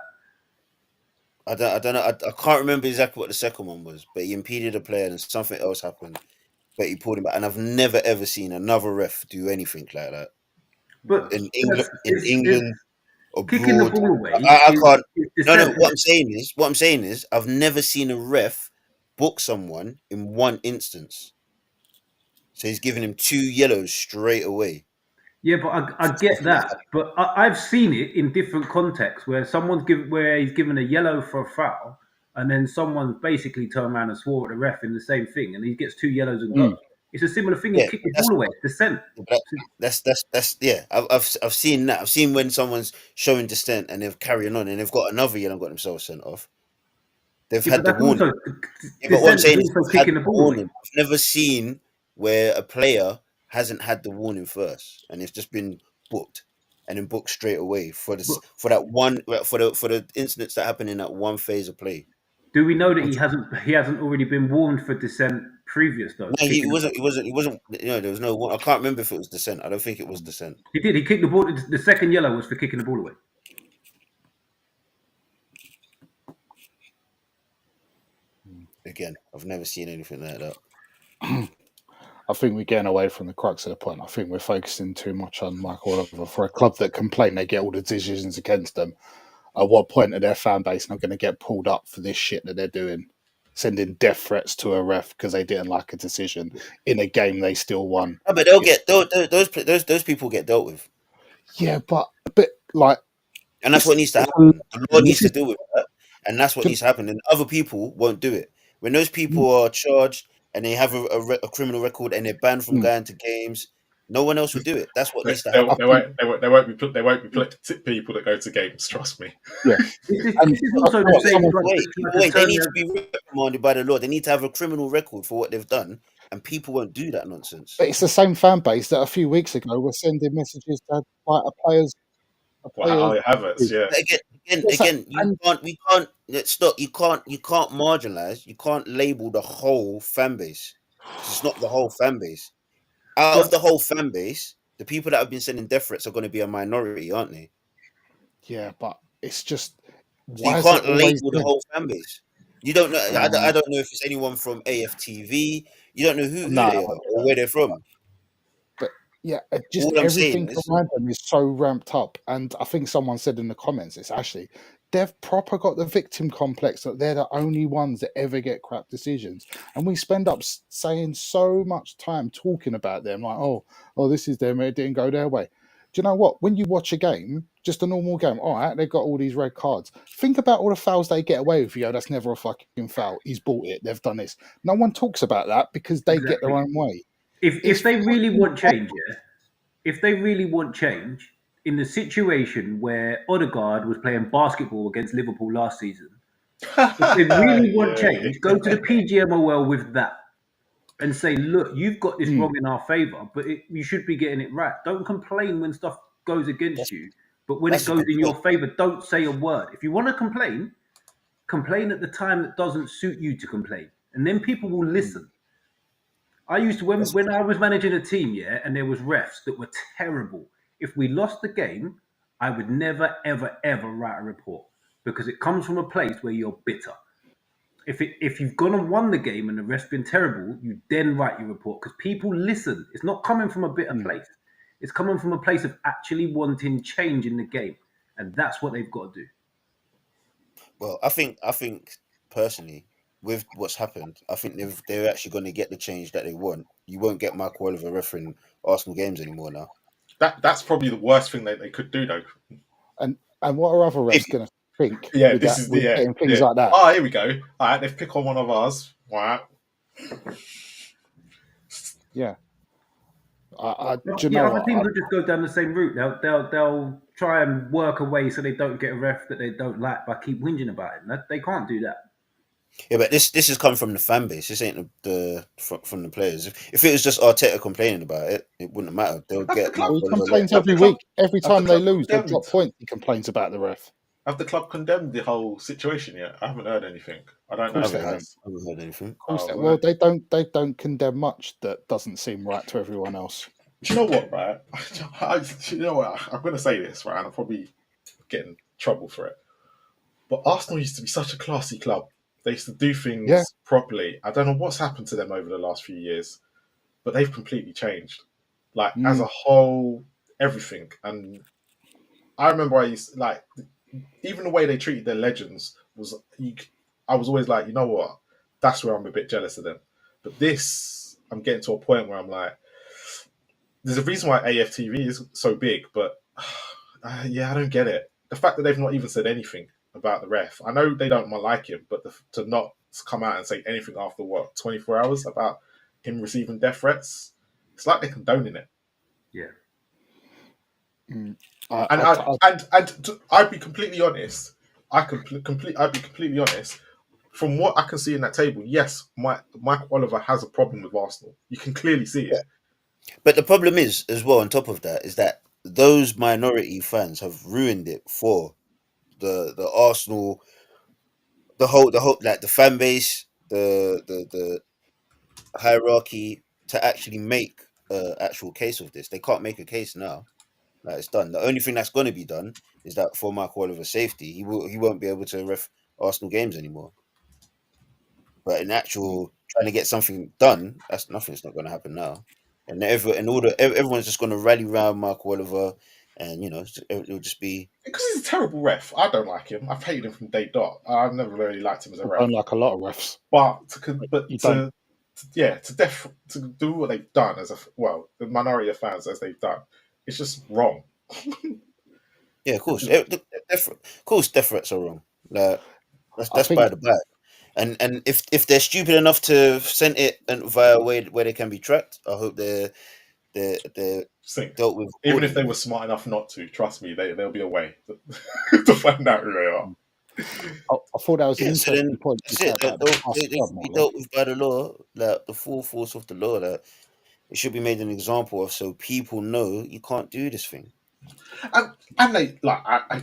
I don't know. I can't remember exactly what the second one was, but he impeded a player and something else happened. But he pulled him back, and I've never ever seen another ref do anything like that. But in England, abroad, kicking the ball away. I can't. No. What I'm saying is, I've never seen a ref book someone in one instance. So he's giving him 2 yellows straight away. Yeah, but I get that. But I've seen it in different contexts where he's given a yellow for a foul, and then someone basically turned around and swore at the ref in the same thing, and he gets 2 yellows and goes. It's a similar thing. You kick the ball away. Dissent. That's yeah. I've seen that. I've seen when someone's showing dissent and they're carrying on and they've got another yellow and got themselves sent off. They've had the warning. But what I'm saying is, kicking the ball away. I've never seen where a player hasn't had the warning first, and it's just been booked, and then booked straight away for the incidents that happened in that one phase of play. Do we know that he hasn't already been warned for dissent previous though? No, he wasn't. There was no. I can't remember if it was dissent. I don't think it was dissent. He did. He kicked the ball. The second yellow was for kicking the ball away. Again, I've never seen anything like that. I think we're getting away from the crux of the point. I think we're focusing too much on Michael Oliver. For a club that complain they get all the decisions against them, at what point are their fan base not going to get pulled up for this shit that they're doing? Sending death threats to a ref because they didn't like a decision in a game they still won. Oh, but those people get dealt with. Yeah, but like, and that's what needs to happen. The law needs to deal with that, and that's what needs to happen. And other people won't do it. When those people are charged and they have a criminal record and they're banned from going to games, no one else will do it. That's what needs to happen. They won't be people that go to games. Trust me. Yeah. They need to be reprimanded by the law. They need to have a criminal record for what they've done, and people won't do that nonsense. But it's the same fan base that a few weeks ago were sending messages to like a players. Havertz, yeah. Again, we can't stop. You can't marginalize. You can't label the whole fan base. It's not the whole fan base. Out of the whole fan base, the people that have been sending death threats are going to be a minority, aren't they? Yeah, but it's just you can't label the whole fan base. You don't know. I don't know if it's anyone from AFTV. You don't know who they are or where they're from. But yeah, just everything around them is so ramped up. And I think someone said in the comments, it's Ashley, they've proper got the victim complex that they're the only ones that ever get crap decisions. And we spend up saying so much time talking about them, like, oh, this is them, it didn't go their way. Do you know what? When you watch a game, just a normal game, all right, they've got all these red cards. Think about all the fouls they get away with. You go, that's never a fucking foul. He's bought it. They've done this. No one talks about that because they get their own way. If they really want change, yeah, if they really want change, in the situation where Odegaard was playing basketball against Liverpool last season, if they really want change, go to the PGMOL with that and say, look, you've got this wrong in our favour, but you should be getting it right. Don't complain when stuff goes against you, but when it goes in your favour, don't say a word. If you want to complain at the time that doesn't suit you to complain, and then people will listen. I used to, when I was managing a team, yeah, and there was refs that were terrible. If we lost the game, I would never, ever, ever write a report because it comes from a place where you're bitter. If you've gone and won the game and the ref's been terrible, you then write your report because people listen. It's not coming from a bitter place. It's coming from a place of actually wanting change in the game, and that's what they've got to do. Well, I think personally, with what's happened, I think they're actually going to get the change that they want. You won't get Mark Oliver refereeing Arsenal games anymore now. That's probably the worst thing they could do, though. And what are other refs going to think? Yeah, with this that, is with the things like that. Oh, here we go. All right, they've picked on one of ours. All right. Yeah. Other teams will just go down the same route. They'll try and work away so they don't get a ref that they don't like by keep whinging about it. They can't do that. Yeah, but this has come from the fan base. This ain't from the players. If it was just Arteta complaining about it, it wouldn't matter. They'll get. He complains every week. Every time they lose, they drop points. He complains about the ref. Have the club condemned the whole situation yet? I haven't heard anything. I don't know if it has. I haven't heard anything. Well, they don't condemn much that doesn't seem right to everyone else. Do you know what, right? You know what? I'm going to say this, right? And I'll probably get in trouble for it. But Arsenal used to be such a classy club. They used to do things properly. I don't know what's happened to them over the last few years, but they've completely changed. Like, as a whole, everything. And I remember even the way they treated their legends I was always like, you know what? That's where I'm a bit jealous of them. But this, I'm getting to a point where I'm like, there's a reason why AFTV is so big, but I don't get it. The fact that they've not even said anything about the ref. I know they don't like him, but to not come out and say anything after 24 hours about him receiving death threats, it's like they're condoning it. Yeah. I'd be completely honest. I'd be completely honest. From what I can see in that table, yes, Mike Oliver has a problem with Arsenal. You can clearly see it. But the problem is, as well, on top of that, is that those minority fans have ruined it for the Arsenal, the whole like the fan base, the hierarchy to actually make an actual case of this. They can't make a case now. Like, it's done. The only thing that's going to be done is that for Mark Oliver's safety, he won't be able to ref Arsenal games anymore. But in actual trying to get something done, nothing's not going to happen now. And everyone's just going to rally around Mark Oliver, and it'll just be because he's a terrible ref. I don't like him. I've hated him from day dot. I've never really liked him as a ref. I don't like a lot of refs, but to do what they've done the minority of fans as they've done, it's just wrong. Yeah, of course. Of course, death threats are wrong. That's by the by. And if they're stupid enough to send it via a way where they can be tracked, I hope they're dealt with. Even if they were smart enough not to, trust me, there'll be a way to find out who they are. I thought that was an interesting point. They dealt with by the law, like the full force of the law. That it should be made an example of, so people know you can't do this thing. And they I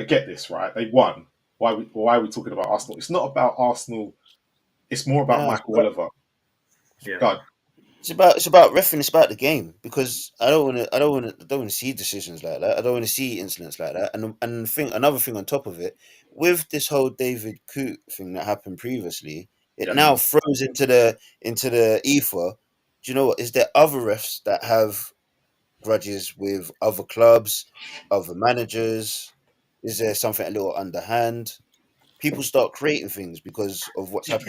get this, right? They won. Why are we talking about Arsenal? It's not about Arsenal. It's more about Michael Oliver. Yeah. God. It's about refereeing. It's about the game, because I don't want to see decisions like that. I don't want to see incidents like that. And another thing on top of it, with this whole David Coote thing that happened previously, it now throws into the ether. Do you know what? Is there other refs that have grudges with other clubs, other managers? Is there something a little underhand? People start creating things because of what's happened.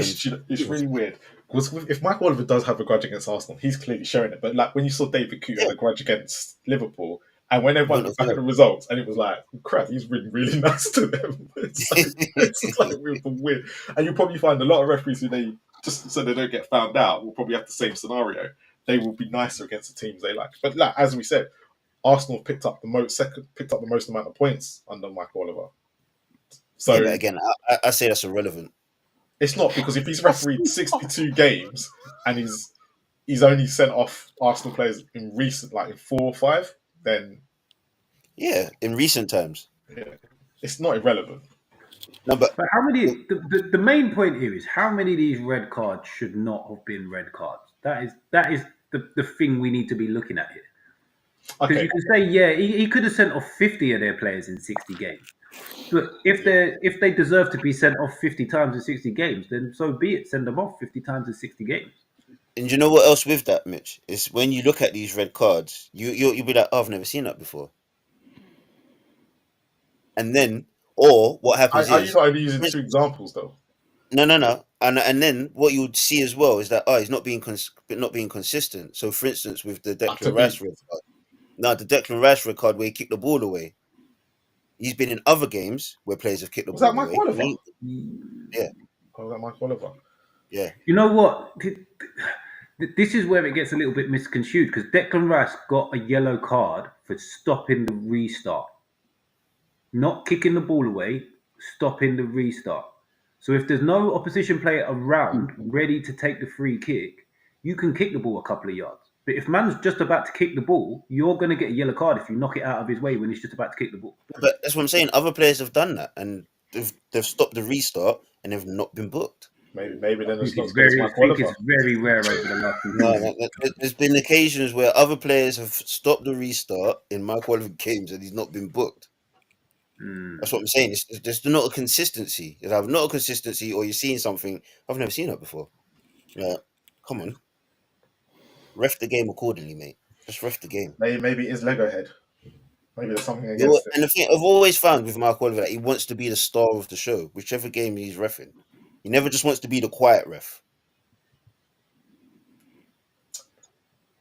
It's really weird because if Mike Oliver does have a grudge against Arsenal, he's clearly showing it. But like when you saw David Coote had Yeah, a grudge against Liverpool, and when you everyone wouldn't looked back have at the results, and it was like, crap, he's been really nice to them. It's like weird, weird. And you'll probably find a lot of referees who they just so they don't get found out will probably have the same scenario. They will be nicer against the teams they like. But like as we said, Arsenal picked up the most amount of points under Mike Oliver. Yeah, but So again, I say that's irrelevant. it's not because if he's refereed 62 games and he's only sent off Arsenal players in recent, like in 4 or 5, then Yeah, in recent times. yeah, it's not irrelevant. No, but But how many? The main point here is how many of these red cards should not have been red cards. That is the thing we need to be looking at here. Because Okay, you can say, yeah, he could have sent off 50 of their players in 60 games. But if they deserve to be sent off 50 times in 60 games, then so be it. Send them off 50 times in 60 games. and you know what else with that, Mitch? Is when you look at these red cards, you'll be like, oh, I've never seen that before. And then, or what happens are you is, not only using two examples though? no, and then what you would see as well is that he's not being not being consistent. So, for instance, with the To Declan be Rice red card, no, the Declan Rice red card where he kicked the ball away. He's been in other games where players have kicked the was that ball Mike away. Oliver? Yeah, Oh, was that Mike Oliver? yeah. You know what? This is where it gets a little bit misconstrued because Declan Rice got a yellow card for stopping the restart, not kicking the ball away, stopping the restart. So if there's no opposition player around ready to take the free kick, you can kick the ball a couple of yards. But if man's just about to kick the ball, you're going to get a yellow card if you knock it out of his way when he's just about to kick the ball. But that's what I'm saying. Other players have done that, and they've stopped the restart, and they've not been booked. Maybe then I it's think not as it's good as very, I Mike think Oliver. it's very rare over the last few No, seasons. there's been occasions where other players have stopped the restart in Mike Oliver games, and he's not been booked. That's what I'm saying. There's not a consistency. It's either not a consistency, or you're seeing something I've never seen that before. Yeah, come on, ref the game accordingly, mate. Just ref the game. Maybe it is Lego head. Maybe there's something You know, against it. and the thing I've always found with Mark Oliver that he wants to be the star of the show, whichever game he's refing. He never just wants to be the quiet ref.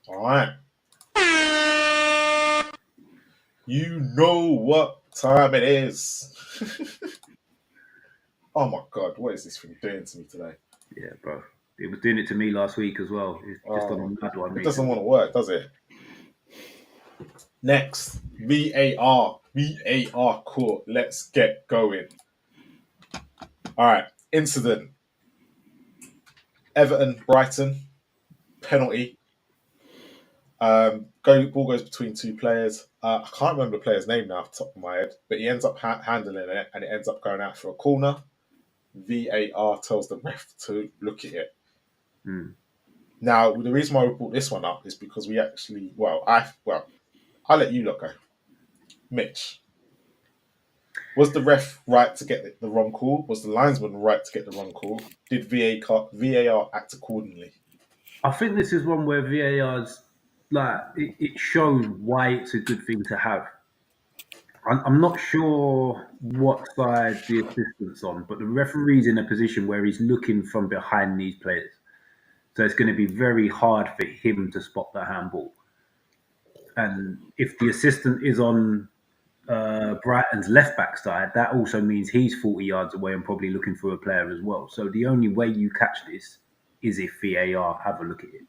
All right. You know what time it is. Oh my god, what is this thing doing to me today? Yeah, bro. It was doing it to me last week as well. It's just on a mad one. It doesn't want to work, does it? Next, VAR. VAR court. Let's get going. All right. Incident. Everton, Brighton. Penalty. Ball goes between two players. I can't remember the player's name now off the top of my head, but he ends up handling it, and it ends up going out for a corner. VAR tells the ref to look at it. Now, the reason why we brought this one up is because we actually, I'll let you look. Mitch, was the ref right to get the wrong call? Was the linesman right to get the wrong call? Did VAR act accordingly? I think this is one where VAR's like it shows why it's a good thing to have. I'm not sure what side the assistant's on, but the referee's in a position where he's looking from behind these players. So it's going to be very hard for him to spot the handball. And if the assistant is on Brighton's left back side, that also means he's 40 yards away and probably looking for a player as well. So the only way you catch this is if VAR have a look at it.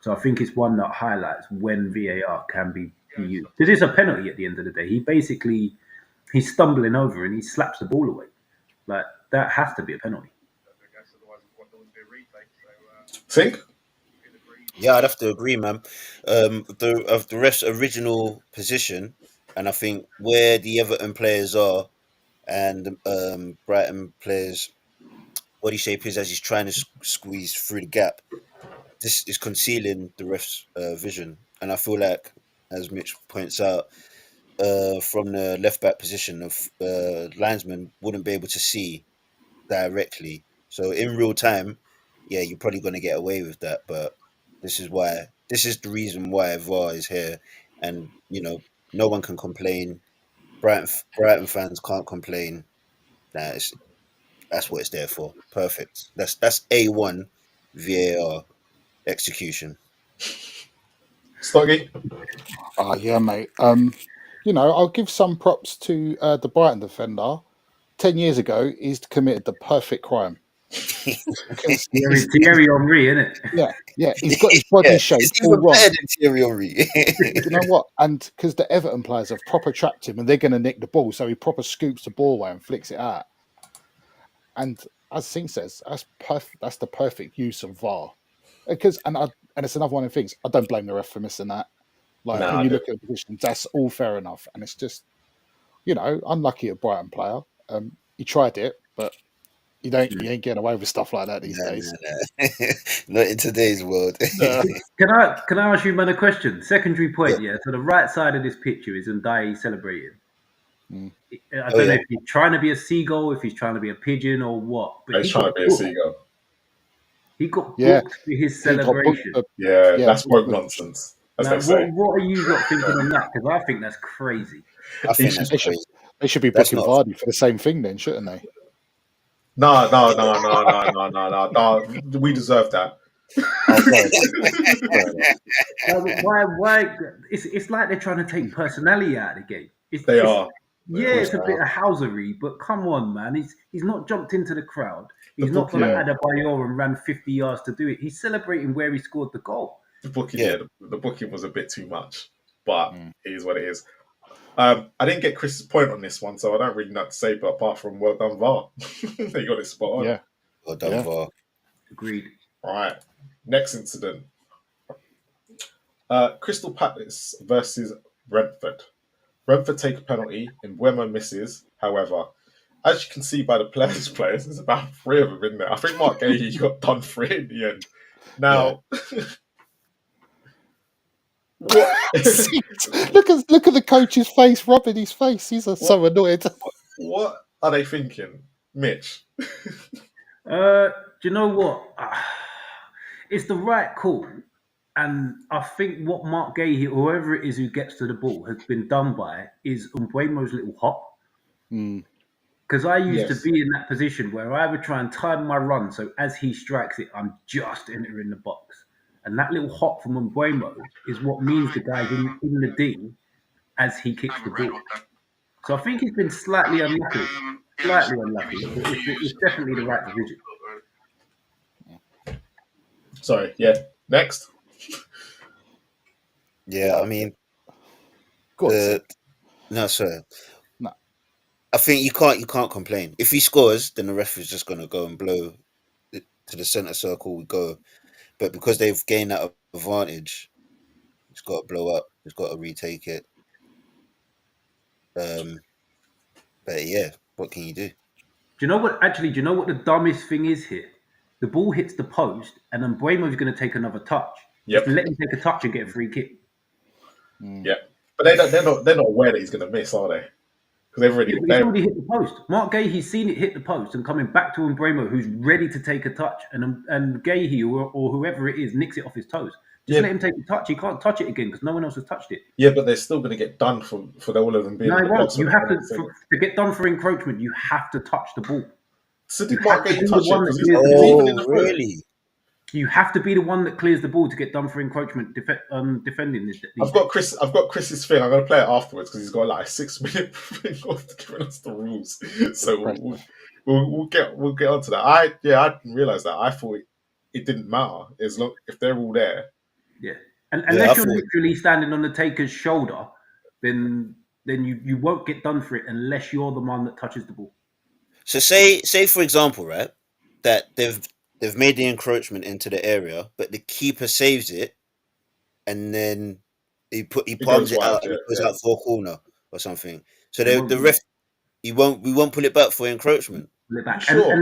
So I think it's one that highlights when VAR can be used. Because it's a penalty at the end of the day. He's stumbling over and he slaps the ball away. Like, that has to be a penalty. Think? Yeah, I'd have to agree, man. The ref's original position, and I think where the Everton players are and Brighton players' body shape is as he's trying to squeeze through the gap. This is concealing the ref's vision, and I feel like, as Mitch points out, from the left back position, of linesman wouldn't be able to see directly. So in real time, yeah, you're probably going to get away with that. But this is the reason why VAR is here, and no one can complain. Brighton fans can't complain. That's what it's there for. Perfect. That's A1 VAR execution. Stoggy. Oh yeah, mate. I'll give some props to the Brighton defender. 10 years ago, he's committed the perfect crime because Thierry Henry, isn't it? he's got his body shape It's all even wrong. better than Thierry Henry. You know what? And because the Everton players have proper trapped him, and they're going to nick the ball, so he proper scoops the ball away and flicks it out. And as Singh says, that's perfect. That's the perfect use of VAR. Because and it's another one of the things. I don't blame the ref for missing that. Like Nah, when I you do. look at the positions, that's all fair enough. And it's just, unlucky at Brighton player. He tried it, but you ain't getting away with stuff like that these days. No. Not in today's world. Can I ask you, man, a question? Secondary point, yeah. So the right side of this picture is Ndiaye celebrating. Mm. I don't know if he's trying to be a seagull, if he's trying to be a pigeon, or what. But He's trying to be a seagull. He got Yeah. booked for his He got booked celebration. for- Yeah, Yeah, that's but- woke nonsense, as Now, they say. what are you lot thinking on that? Because I think that's crazy. I think that's They should- crazy. They should be That's booking not- Vardy for the same thing then, shouldn't they? No. We deserve that. Oh, fair enough. Why? It's like they're trying to take personality out of the game. They are. Yeah, it's a bit of housery, but come on, man. He's not jumped into the crowd. He's not going to add a Bayor and ran 50 yards to do it. He's celebrating where he scored the goal. The booking was a bit too much, but it is what it is. I didn't get Chris's point on this one, so I don't really know what to say, but apart from well done, VAR. They got it spot on. Yeah. Well done, VAR. Agreed. All right. Next incident. Crystal Palace versus Brentford. Brentford take a penalty, and Mbeumo misses. However, as you can see by the players, there's about 3 of them in there. I think Mark Gahey got done for it in the end. Now, what? look at the coach's face, rubbing his face. He's so annoyed. What are they thinking, Mitch? Do you know what? It's the right call. And I think what Mark Gahey, whoever it is who gets to the ball, has been done by is Mbeumo's little hop. Because I used to be in that position where I would try and time my run so as he strikes it, I'm just entering the box. And that little hop from Mbeumo is what means the guy's in the D as he kicks the ball. So I think he's been slightly unlucky. But it's definitely the right decision. Sorry, next. Yeah, I mean, no, sir. No. I think you can't complain. If he scores, then the ref is just going to go and blow it to the center circle. We go, but because they've gained that advantage, it's got to blow up. It's got to retake it. But yeah, what can you do? Do you know what the dumbest thing is here? The ball hits the post, and then Mbeumo's going to take another touch. Yep. Just let him take a touch and get a free kick. Yeah, but they're not aware that he's going to miss, are they? Because they've already hit the post. Mark Gahey's seen it hit the post and coming back to Mbeumo, who's ready to take a touch, and Gahey or whoever it is nicks it off his toes. Just let him take a touch. He can't touch it again because no one else has touched it. Yeah, but they're still going to get done for all of them being. No, he won't. You have to get done for encroachment. You have to touch the ball. So did Mark Gahey touch it? Really? You have to be the one that clears the ball to get done for encroachment defending this. I've got Chris's thing. I'm going to play it afterwards because he's got like a 6-minute thing of giving us the rules. So we'll get onto that. I didn't realise that. I thought it didn't matter as long if they're all there. Yeah, and unless you're literally standing on the taker's shoulder, then you won't get done for it unless you're the one that touches the ball. So say for example, right, that they've made the encroachment into the area, but the keeper saves it, and then he palms it out and it goes out for a corner or something. So the ref, we won't pull it back for encroachment. Pull it back. Sure.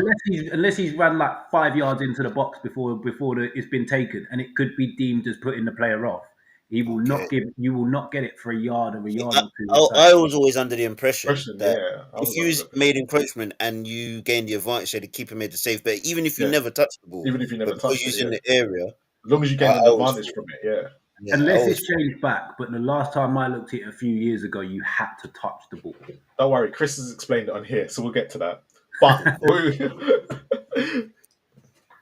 Unless he's run like 5 yards into the box before it's been taken, and it could be deemed as putting the player off. He will not give. You will not get it for a yard or a yard or two. I was always under the impression that if you made encroachment and you gained the advantage, so the keeper made the save. But even if you never touched the ball, even if you never touched it, in the area, as long as you gain an advantage from it, Yeah, I unless always it's changed back. But the last time I looked at it a few years ago, you had to touch the ball. Don't worry, Chris has explained it on here, so we'll get to that. But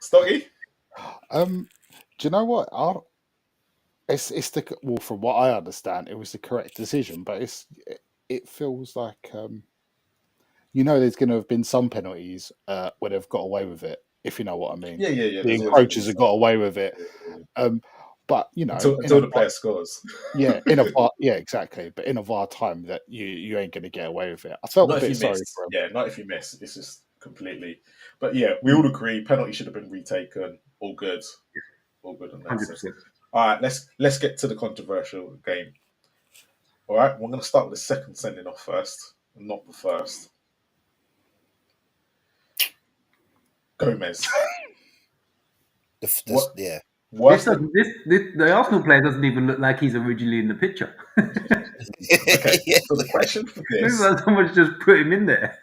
Stoggy, Do you know what? It's the well, from what I understand, it was the correct decision, but it feels like there's going to have been some penalties where they've got away with it, if you know what I mean. yeah. The There's always gonna be encroachers have some. got away with it, Yeah. but Until the player scores. in a VAR, yeah, exactly. But in a VAR time, that you ain't going to get away with it. I felt Not a if bit you sorry miss. for him. Yeah, not if you miss. It's just completely. But yeah, we all agree penalty should have been retaken. All good. All good on that 100%. sense. All right, let's get to the controversial game. All right, we're going to start with the second sending off first, not the first. Gomez. What? yeah. Worse than The Arsenal player doesn't even look like he's originally in the picture. okay. Yeah. So the question for this, Someone's just put him in there.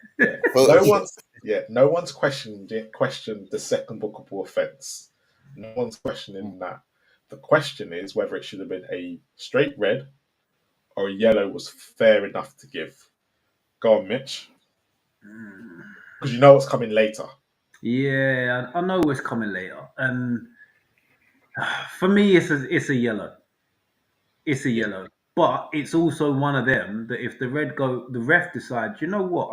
yeah, no one's questioned the second bookable offence. No one's questioning that. The question is whether it should have been a straight red or a yellow was fair enough to give. Go on, Mitch, because you know what's coming later. Yeah, I know what's coming later. For me, it's a yellow. It's a Yeah. yellow. But it's also one of them that if the ref decides, you know what,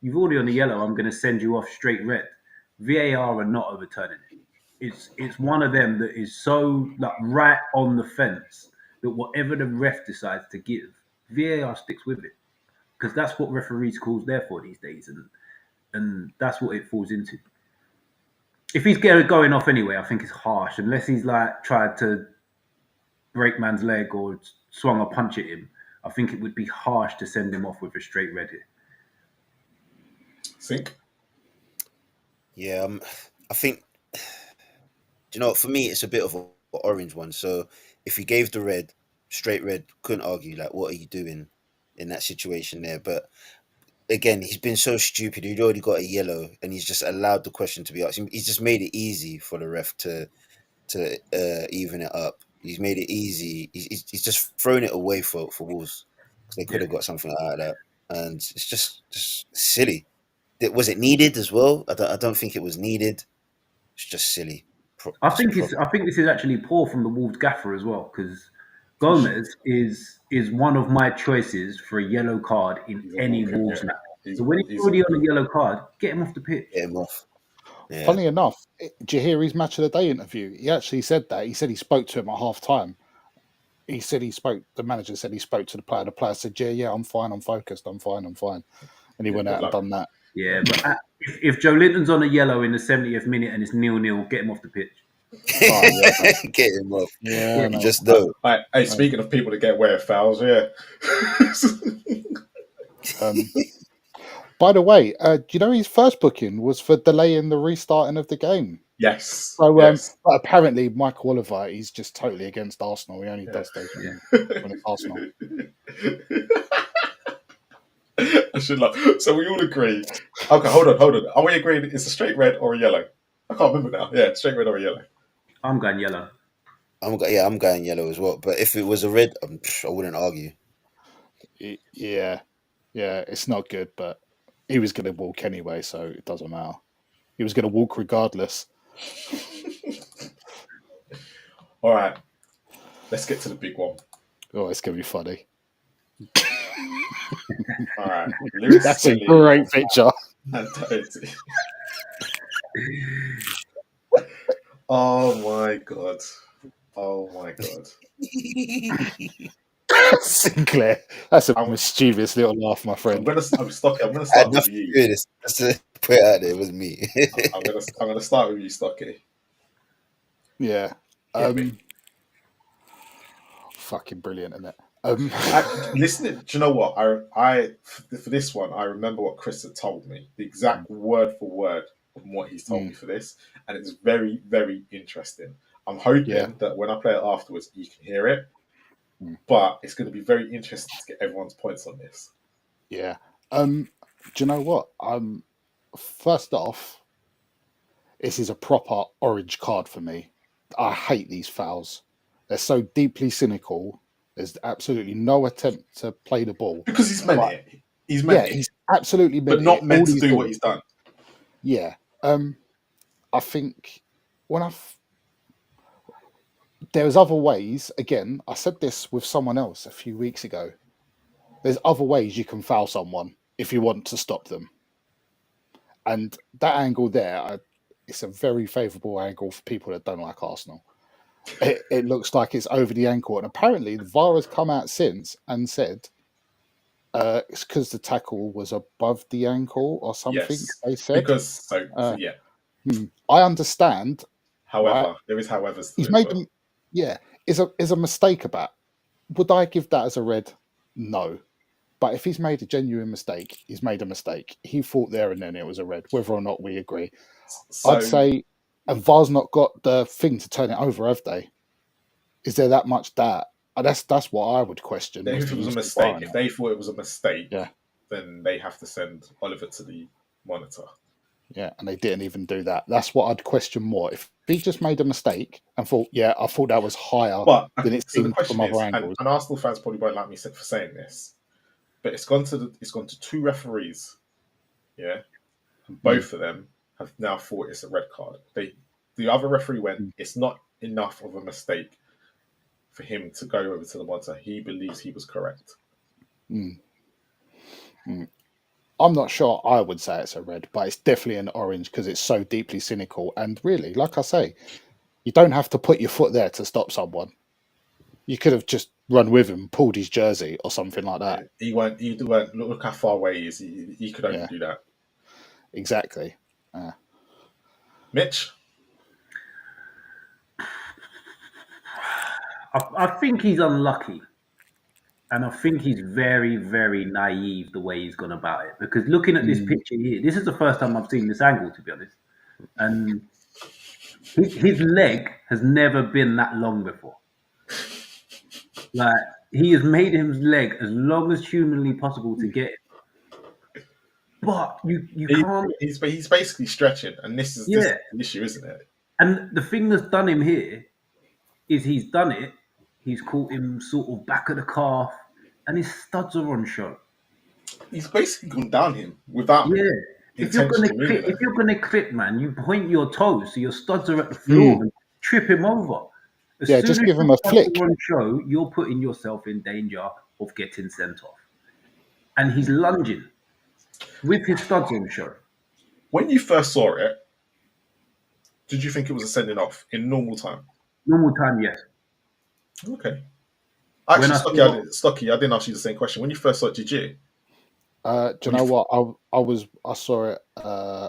you've already on a yellow, I'm gonna send you off straight red. VAR are not overturning it. It's one of them that is so like right on the fence that whatever the ref decides to give, VAR sticks with it. Because that's what referees calls there for these days, and that's what it falls into. If he's going off anyway, I think it's harsh. Unless he's like tried to break man's leg or swung a punch at him, I think it would be harsh to send him off with a straight red here. Think? Yeah, I think, for me, it's a bit of an orange one. So if he gave the red, straight red, couldn't argue. Like, what are you doing in that situation there? But again, he's been so stupid. He'd already got a yellow, and he's just allowed the question to be asked. He's just made it easy for the ref to even it up. He's made it easy. He's just thrown it away for Wolves because they could have got something out of that, and it's just silly. Was it needed as well? I don't think it was needed. It's just silly. I think this is actually poor from the Wolves gaffer as well, because Gomez is one of my choices for a yellow card in He's a any walking, Wolves yeah. match. So when he's already on a yellow card, get him off the pitch. Get him off. Yeah. Funny enough, did you hear his match of the day interview? He actually said that. He said he spoke to him at half time. He said the manager said he spoke to the player. The player said, yeah, I'm fine, I'm focused, I'm fine. And he went out and done that. Yeah, but if Joe Linton's on a yellow in the 70th minute and it's 0-0, get him off the pitch. Oh, yeah, get him off. Yeah, no. Just though. Hey, speaking of people that get away with fouls, yeah. By the way, do you know his first booking was for delaying the restarting of the game? Yes. So, yes. But apparently, Michael Oliver, he's just totally against Arsenal. He only does those when it's Arsenal. I should love. So we all agree. Okay, hold on. Are we agreeing it's a straight red or a yellow? I can't remember now. Yeah, straight red or a yellow. I'm going yellow. I'm going yellow as well. But if it was a red, I wouldn't argue. Yeah, it's not good, but he was going to walk anyway, so it doesn't matter. He was going to walk regardless. All right, let's get to the big one. Oh, it's going to be funny. All right, Lewis that's Kelly a great picture. Oh my god! Sinclair, that's a mischievous little laugh, my friend. I'm gonna start with you. Just to put it out there, it was me. I'm gonna start with you, Stocky. Yeah. Fucking brilliant, isn't it? Listen, do you know what? I for this one, I remember what Chris had told me, the exact word for word of what he's told me for this, and it's very, very interesting. I'm hoping that when I play it afterwards, you can hear it, but it's going to be very interesting to get everyone's points on this. Yeah. Do you know what? First off, this is a proper orange card for me. I hate these fouls. They're so deeply cynical. There's absolutely no attempt to play the ball. Because he's meant Like, it. He's meant it. He's absolutely meant but not it. meant All to he's do what doing- he's done. Yeah. I think when there's other ways, again, I said this with someone else a few weeks ago. There's other ways you can foul someone if you want to stop them. And that angle there, it's a very favourable angle for people that don't like Arsenal. It looks like it's over the ankle. And apparently the VAR has come out since and said it's because the tackle was above the ankle or something, Yes. they said. Because, yeah. I understand. However, right? there is howevers to He's it made as well. them. Yeah, is a mistake about. Would I give that as a red? No, but if he's made a genuine mistake, he's made a mistake. He thought there and then it was a red, whether or not we agree. So, I'd say, and VAR's not got the thing to turn it over, have they? Is there that much that? That's what I would question. if was it the was a use of mistake, VAR. if they thought it was a mistake, Yeah. then they have to send Oliver to the monitor. Yeah, and they didn't even do that. That's what I'd question more. If he just made a mistake and thought, yeah, I thought that was higher than it so the seemed question from is, other angles. and Arsenal fans probably won't like me for saying this, but it's gone to two referees, yeah, and both of them have now thought it's a red card. The other referee went, it's not enough of a mistake for him to go over to the monitor. He believes he was correct. I'm not sure I would say it's a red, but it's definitely an orange because it's so deeply cynical. And really, like I say, you don't have to put your foot there to stop someone. You could have just run with him, pulled his jersey or something like that. He won't. Look how far away he is. He could only do that. Exactly. Mitch? I think he's unlucky. And I think he's very, very naive the way he's gone about it. Because looking at this picture here, this is the first time I've seen this angle, to be honest. And his leg has never been that long before. Like, he has made his leg as long as humanly possible to get it. But you can't. He's basically stretching, and this is the issue, isn't it? And the thing that's done him here is he's done it. He's caught him sort of back of the calf, and his studs are on show. He's basically gone down him without. Yeah. If you're gonna clip, man, you point your toes so your studs are at the floor and trip him over. As soon just as give him a flick. On show, you're putting yourself in danger of getting sent off. And he's lunging with his studs on show. When you first saw it, did you think it was a sending off in normal time? Normal time, yes. Okay. Actually, Stocky, I didn't ask you the same question. When you first saw it, did you? Do you know what? I saw it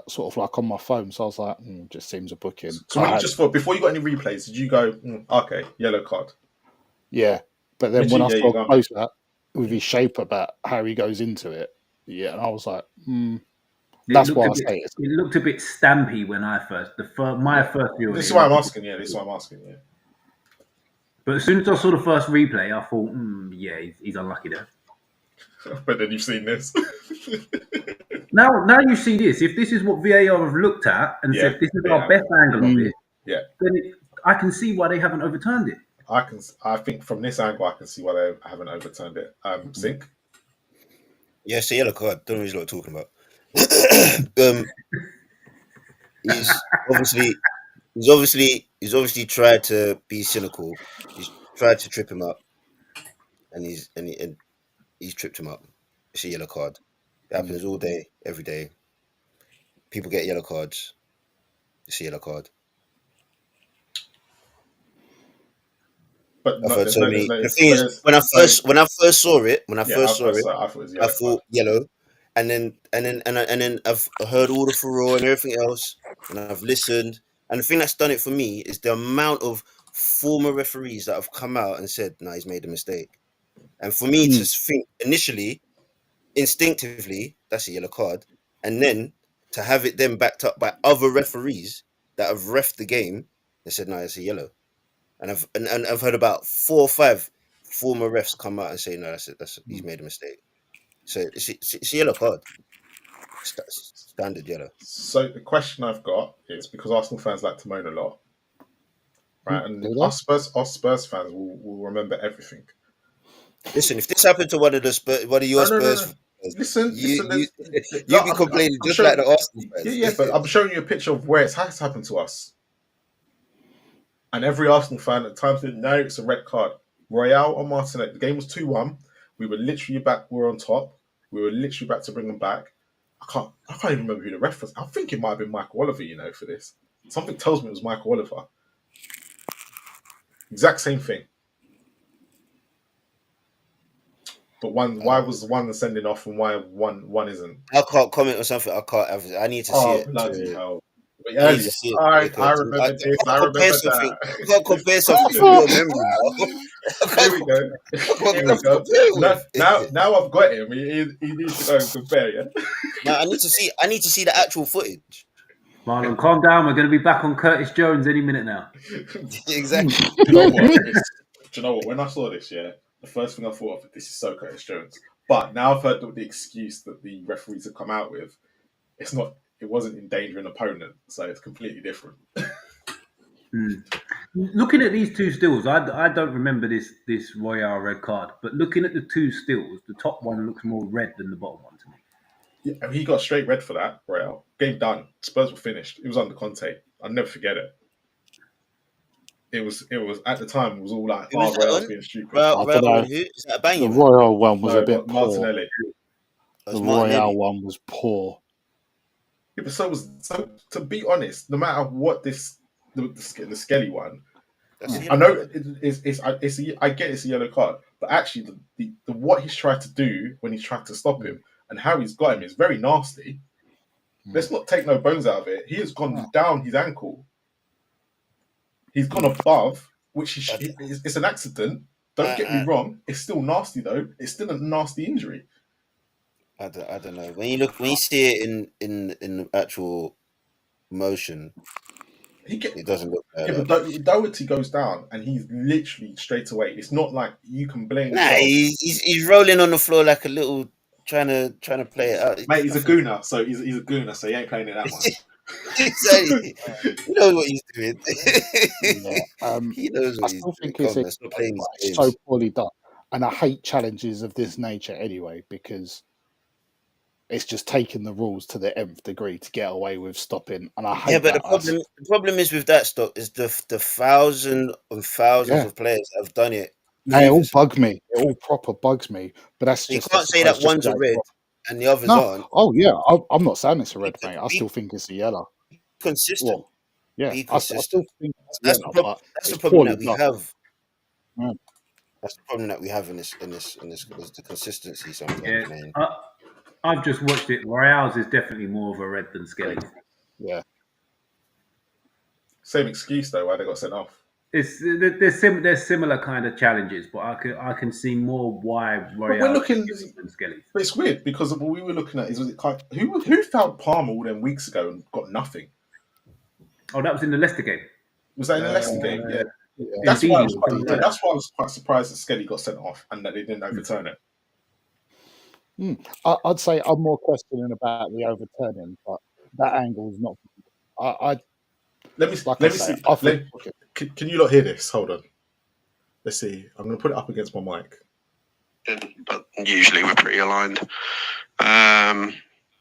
sort of like on my phone, so I was like, just seems a booking. So when you just thought, before you got any replays, did you go, okay, yellow card? Yeah, but then when I saw closer with his shape about how he goes into it, and I was like, that's why I say it. It looked a bit stampy when I first view. This is why I'm asking. Yeah, this is why I'm asking. Yeah. But as soon as I saw the first replay, I thought, he's unlucky there. But then you've seen this. Now you see this. If this is what VAR have looked at and said this is our best angle of it, then I can see why they haven't overturned it. I think from this angle, I can see why they haven't overturned it. Sink? Yeah, it's a yellow card. Don't know what you're talking about. He's obviously tried to be cynical. He's tried to trip him up, and he's tripped him up. It's a yellow card. It happens all day, every day. People get yellow cards. It's a yellow card. But the thing is, when I first saw it, I thought yellow, and then I've heard all the furore and everything else, and I've listened. And the thing that's done it for me is the amount of former referees that have come out and said, "No, he's made a mistake." And for me to think initially, instinctively, that's a yellow card, and then to have it then backed up by other referees that have reffed the game, they said, "No, it's a yellow." And I've heard about 4 or 5 former refs come out and say, "No, that's he's made a mistake." So it's a yellow card, standard yellow. So the question I've got is, because Arsenal fans like to moan a lot, right? And Do they? us Spurs fans will remember everything. Listen, if this happened to one of your Spurs, No. Listen. you be complaining I'm just showing. like the Arsenal fans. Yeah, but I'm showing you a picture of where it has happened to us. And every Arsenal fan at times said, no, it's a red card. Royale or Martinet, the game was 2-1. We were literally back, we were on top. We were literally back to bring them back. I can't even remember who the ref was. I think it might have been Michael Oliver, for this. Something tells me it was Michael Oliver. Exact same thing. But why was one sending off and why one isn't? I can't comment on something I can't have. I need to see Oh, it. bloody hell. But I need earlier, to see it I because remember this, I can't compare remember something. that. I can't compare something from your memory now. Here we go. Here we go. Now I've got him. He needs to go and compare, yeah? Now I need to see the actual footage. Marlon, calm down. We're going to be back on Curtis Jones any minute now. Exactly. Do you know what? Do you know what? When I saw this, the first thing I thought of, this is so Curtis Jones. But now I've heard the excuse that the referees have come out with. It wasn't endangering an opponent, so it's completely different. Looking at these two stills, I don't remember this Royale red card, but looking at the two stills, the top one looks more red than the bottom one to me. Yeah, and he got straight red for that, Royale. Game done. Spurs were finished. It was under Conte. I'll never forget it. It was at the time. It was all like, Royale's being stupid. I don't know. Who? Is that a The Bangman? Royal one was No, a bit poor. Martinelli. The Royale one was poor. Yeah, but so to be honest, no matter what the Skelly one, I know I get it's a yellow card, but actually the what he's tried to do when he's tried to stop him and how he's got him is very nasty. Let's not take no bones out of it. He has gone down his ankle. He's gone above, which it's an accident. Don't get me wrong. It's still nasty though. It's still a nasty injury. I don't know. When you see it in the actual motion, it doesn't look bad. Yeah, but Doherty goes down and he's literally straight away. It's not like you can blame. Nah, he's rolling on the floor like a little trying to play it out. Mate, he's a gooner, so he's a gooner, so he ain't playing it that much. Exactly. He knows what he's doing. He knows what I he's still doing. think it's so poorly done, and I hate challenges of this nature anyway because it's just taking the rules to the nth degree to get away with stopping. And I hate but the problem is with that stuff is the thousands and thousands of players that have done it. They all bug me. It all proper bugs me. But that's you can't say that one's a red and the others aren't. Oh yeah, I'm not saying it's a red, mate. I still think it's a yellow. Consistent. Well, yeah, be consistent. I still think that's the problem that we have. Yeah. That's the problem that we have in this is the consistency sometimes. Yeah. I've just watched it. Royale's is definitely more of a red than Skelly's. Yeah. Same excuse though why they got sent off. There's similar kind of challenges, but I can see more why Royale. We're looking than Skelly's. But it's weird because what we were looking at who fouled Palmer all them weeks ago and got nothing. Oh, that was in the Leicester game. Was that in the Leicester game? Yeah. That's why I was quite surprised that Skelly got sent off and that they didn't overturn it. I'd say I'm more questioning about the overturning, but that angle is not. Let me see. Can you not hear this? Hold on. Let's see. I'm going to put it up against my mic. But usually we're pretty aligned.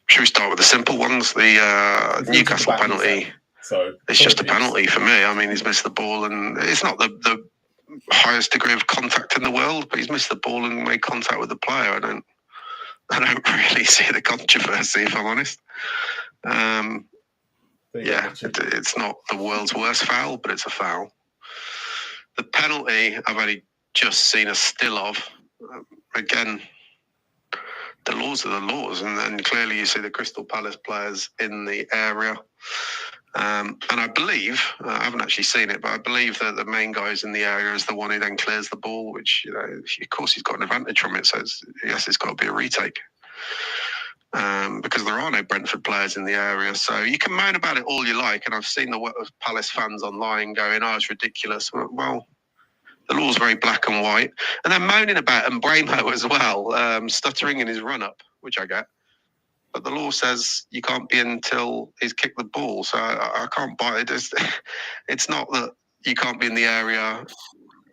Should we start with the simple ones? The Newcastle penalty. So it's just a penalty for me. I mean, he's missed the ball, and it's not the highest degree of contact in the world, but he's missed the ball and made contact with the player. I don't really see the controversy, if I'm honest. It's not the world's worst foul, but it's a foul. The penalty, I've only just seen a still of. Again, the laws are the laws, and then clearly you see the Crystal Palace players in the area. And I believe, I haven't actually seen it, but I believe that the main guy who's in the area is the one who then clears the ball, which, of course, he's got an advantage from it. So it's got to be a retake. Because there are no Brentford players in the area. So you can moan about it all you like. And I've seen the Palace fans online going, it's ridiculous. Well, the law's very black and white. And then moaning about Mbremo as well, stuttering in his run-up, which I get. But the law says you can't be in until he's kicked the ball. So I can't buy it. It's not that you can't be in the area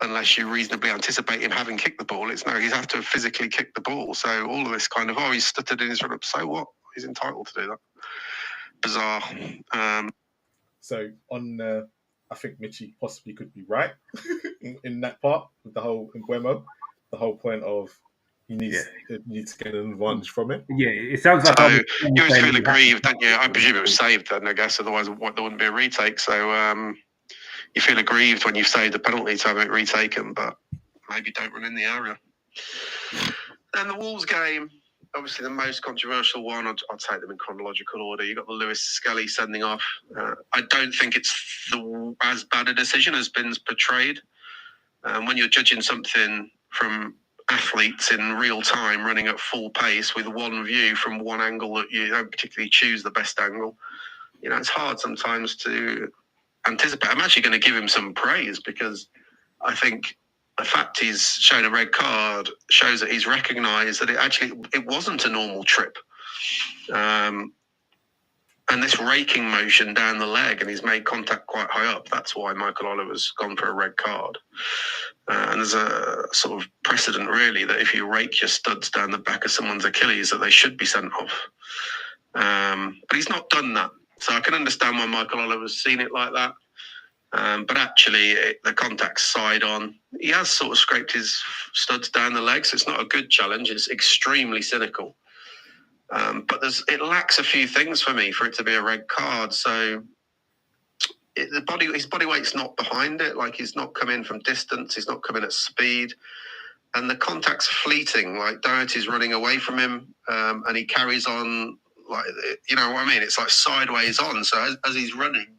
unless you reasonably anticipate him having kicked the ball. It's no, he's have to have physically kicked the ball. So all of this kind of, he's stuttered in his run up. So what? He's entitled to do that. Bizarre. So on, I think Mitchie possibly could be right in that part with the whole Mbuemo, the whole point of he needs to get an advantage from it. Yeah, it sounds like so you always feel aggrieved, don't you? I presume it was saved then, I guess. Otherwise, there wouldn't be a retake. So you feel aggrieved when you've saved a penalty to have it retaken, but maybe don't run in the area. Then the Wolves game, obviously the most controversial one. I'll take them in chronological order. You got the Lewis Skelly sending off. I don't think it's as bad a decision as been portrayed. When you're judging something from athletes in real time running at full pace with one view from one angle that you don't particularly choose the best angle, it's hard sometimes to anticipate. I'm actually going to give him some praise because I think the fact he's shown a red card shows that he's recognised that it wasn't a normal trip. And this raking motion down the leg, and he's made contact quite high up. That's why Michael Oliver's gone for a red card. And there's a sort of precedent, really, that if you rake your studs down the back of someone's Achilles, that they should be sent off. But he's not done that. So I can understand why Michael Oliver's seen it like that. But actually, the contact's side on. He has sort of scraped his studs down the leg, so it's not a good challenge. It's extremely cynical. But it lacks a few things for me for it to be a red card. So his body weight's not behind it. Like, he's not coming from distance. He's not coming at speed. And the contact's fleeting. Like, Doherty's running away from him, and he carries on. Like, you know what I mean? It's like sideways on. So as he's running,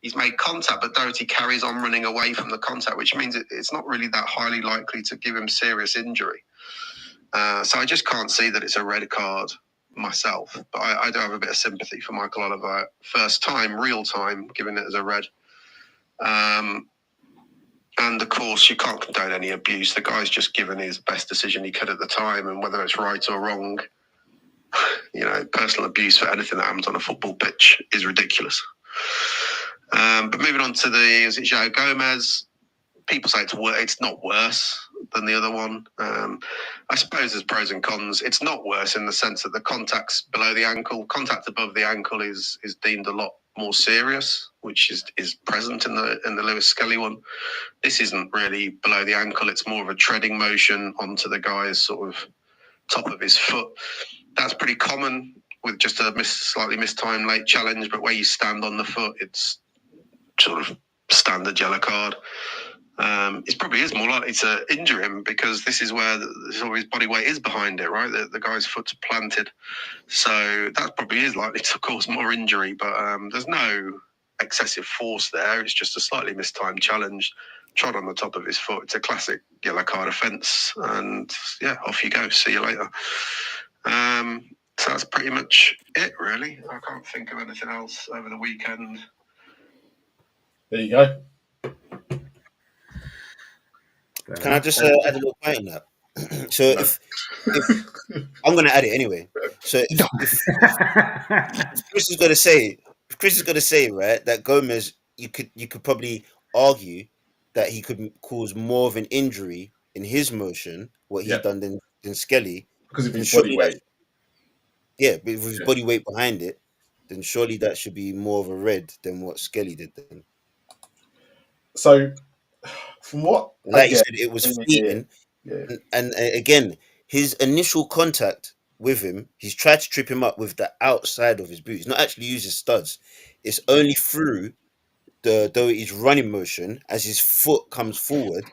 he's made contact, but Doherty carries on running away from the contact, which means it's not really that highly likely to give him serious injury. So I just can't see that it's a red card myself. But I do have a bit of sympathy for Michael Oliver. First time, real time, giving it as a red. And of course, you can't condone any abuse. The guy's just given his best decision he could at the time, and whether it's right or wrong, personal abuse for anything that happens on a football pitch is ridiculous. But moving on to is it João Gomez? People say it's not worse than the other one. I suppose there's pros and cons. It's not worse in the sense that the contact's below the ankle. Contact above the ankle is deemed a lot more serious, which is present in the Lewis Skelly one. This isn't really below the ankle. It's more of a treading motion onto the guy's sort of top of his foot. That's pretty common with just a slightly mistimed late challenge, but where you stand on the foot, it's sort of standard yellow card. It probably is more likely to injure him because this is where sort of his body weight is behind it, right? The guy's foot's planted. So that probably is likely to cause more injury, but there's no excessive force there. It's just a slightly mistimed challenge, trod on the top of his foot. It's a classic yellow card offence, and yeah, off you go. See you later. So that's pretty much it, really. I can't think of anything else over the weekend. There you go. Can I just add a little point on that? So if I'm going to add it anyway. So if Chris is going to say, right, that Gomez, you could probably argue that he could cause more of an injury in his motion, what he's done than Skelly, because of his body weight. But with his body weight behind it, then surely that should be more of a red than what Skelly did then. So, from what you said, it was fleeting, and again, his initial contact with him, he's tried to trip him up with the outside of his boot. He's not actually used his studs. It's only through Doherty's running motion as his foot comes forward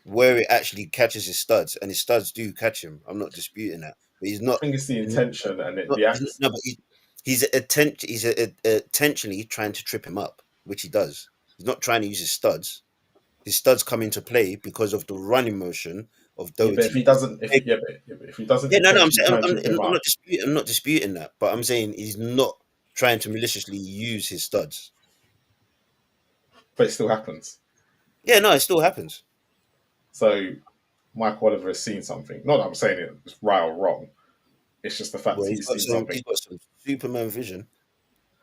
where it actually catches his studs, and his studs do catch him. I'm not disputing that, but he's not. I think it's the intention and the act. No, but he's intentionally trying to trip him up, which he does. He's not trying to use his studs. His studs come into play because of the running motion of Doherty. But if he doesn't, if he doesn't, I'm not disputing that, but I'm saying he's not trying to maliciously use his studs. But it still happens. Yeah, no, it still happens. So, Michael Oliver has seen something. Not that I'm saying it's right or wrong. It's just the fact that he's seen something. He's got some Superman vision.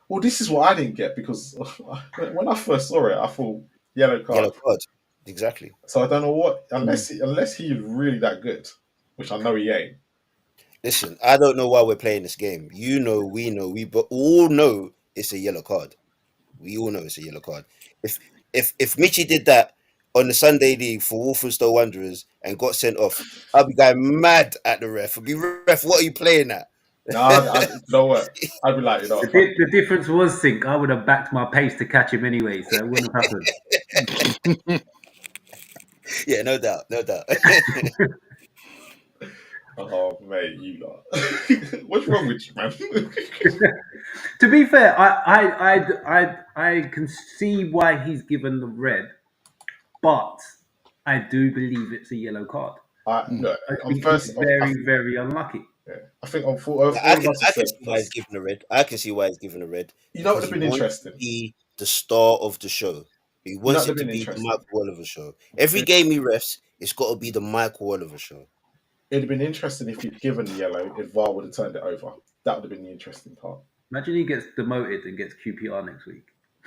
Well, this is what I didn't get, because when I first saw it, I thought Yellow card. Yellow card. Exactly. So I don't know what, unless he's really that good, which I know he ain't. Listen, I don't know why we're playing this game. You know, we but all know it's a yellow card. We all know it's a yellow card. If Mitchie did that on the Sunday league for Walthamstow Wanderers and got sent off, I'd be going mad at the ref. I'd be, ref, what are you playing at? Nah, you know what? I'd be like, The difference was, Sink, I would have backed my pace to catch him anyway, so it wouldn't have happened. Yeah, no doubt. Oh, mate, you lot. What's wrong with you, man? To be fair, I can see why he's given the red, but I do believe it's a yellow card. I think he's very unlucky. Yeah. I think on four. I can see why he's given a red. I can see why he's given a red. You know what would have been interesting? Be the star of the show. He wants it to be the Michael Oliver show. Every game he refs, it's got to be the Michael Oliver show. It'd have been interesting if he'd given the yellow, if VAR would have turned it over. That would have been the interesting part. Imagine he gets demoted and gets QPR next week.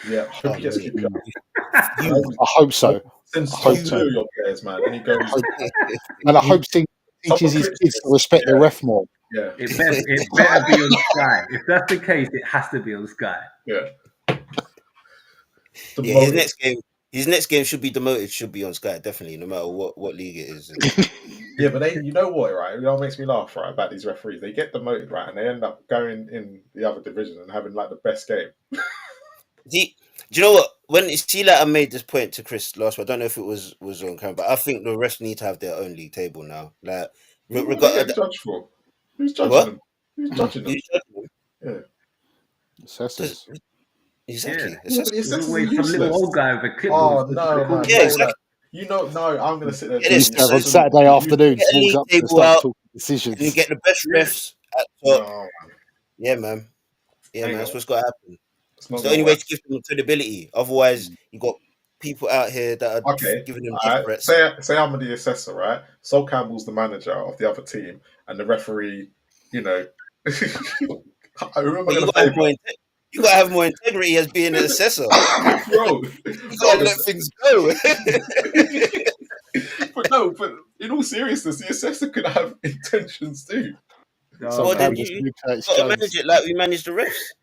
Yeah, I hope he gets QPR. I hope so. Since you know your players, man, and he goes, and I hope he teaches his kids to respect the ref more. Yeah, it better be on Sky. If that's the case, it has to be on Sky. Yeah. His next game should be demoted. Should be on Sky, definitely, no matter what league it is. Yeah, but you know what, right? You know what makes me laugh, right, about these referees? They get demoted, right, and they end up going in the other division and having like the best game. Do you know what? When I made this point to Chris last week, I don't know if it was on camera, but I think the refs need to have their own league table now. Like, judge for? Who's judging them? Who's judging them? Yeah. Assessors. Exactly. Yeah. Yeah, There's always some little old guy with a clipboard. Oh no, man. Yeah, exactly. You know, no, I'm going to sit there. On Saturday afternoon, get a league table out, decisions. and you get the best refs at top. No. Yeah, man. Yeah, man. That's what's got to happen. It's the only way to give them credibility. Otherwise, you got people out here that are giving them threats. Say I'm the assessor, right? Sol Campbell's the manager of the other team, and the referee. You know, I remember. You gotta have more integrity as being an assessor. Bro, you gotta let things go. but in all seriousness, the assessor could have intentions too. Well, then you gotta manage it like we manage the refs.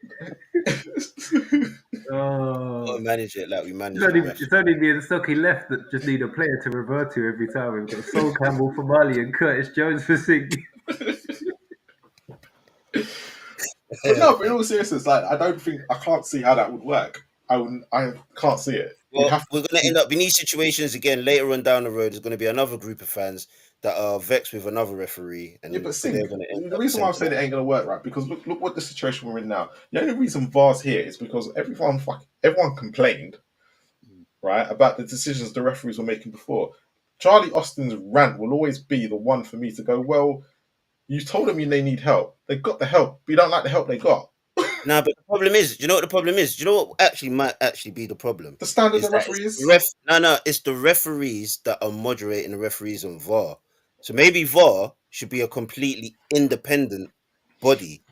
Gotta manage it like we manage the refs. It's only me and Stocky left that just need a player to revert to every time. We've got Sol Campbell for Mali and Curtis Jones for Sink. But no, but in all seriousness, like I can't see how that would work. I can't see it. Well, we're going to end up in these situations again later on down the road. There's going to be another group of fans that are vexed with another rereferee. And yeah, but the reason why I'm saying it ain't going to work, right? Because look what the situation we're in now. The only reason VAR's here is because everyone complained, right, about the decisions the referees were making before. Charlie Austin's rant will always be the one for me to go, well, you told them they need help. They got the help, but you don't like the help they got. Nah, but the problem is, do you know what the problem is? Do you know what might actually be the problem? The standard of referees? It's the referees that are moderating the referees on VAR. So maybe VAR should be a completely independent body.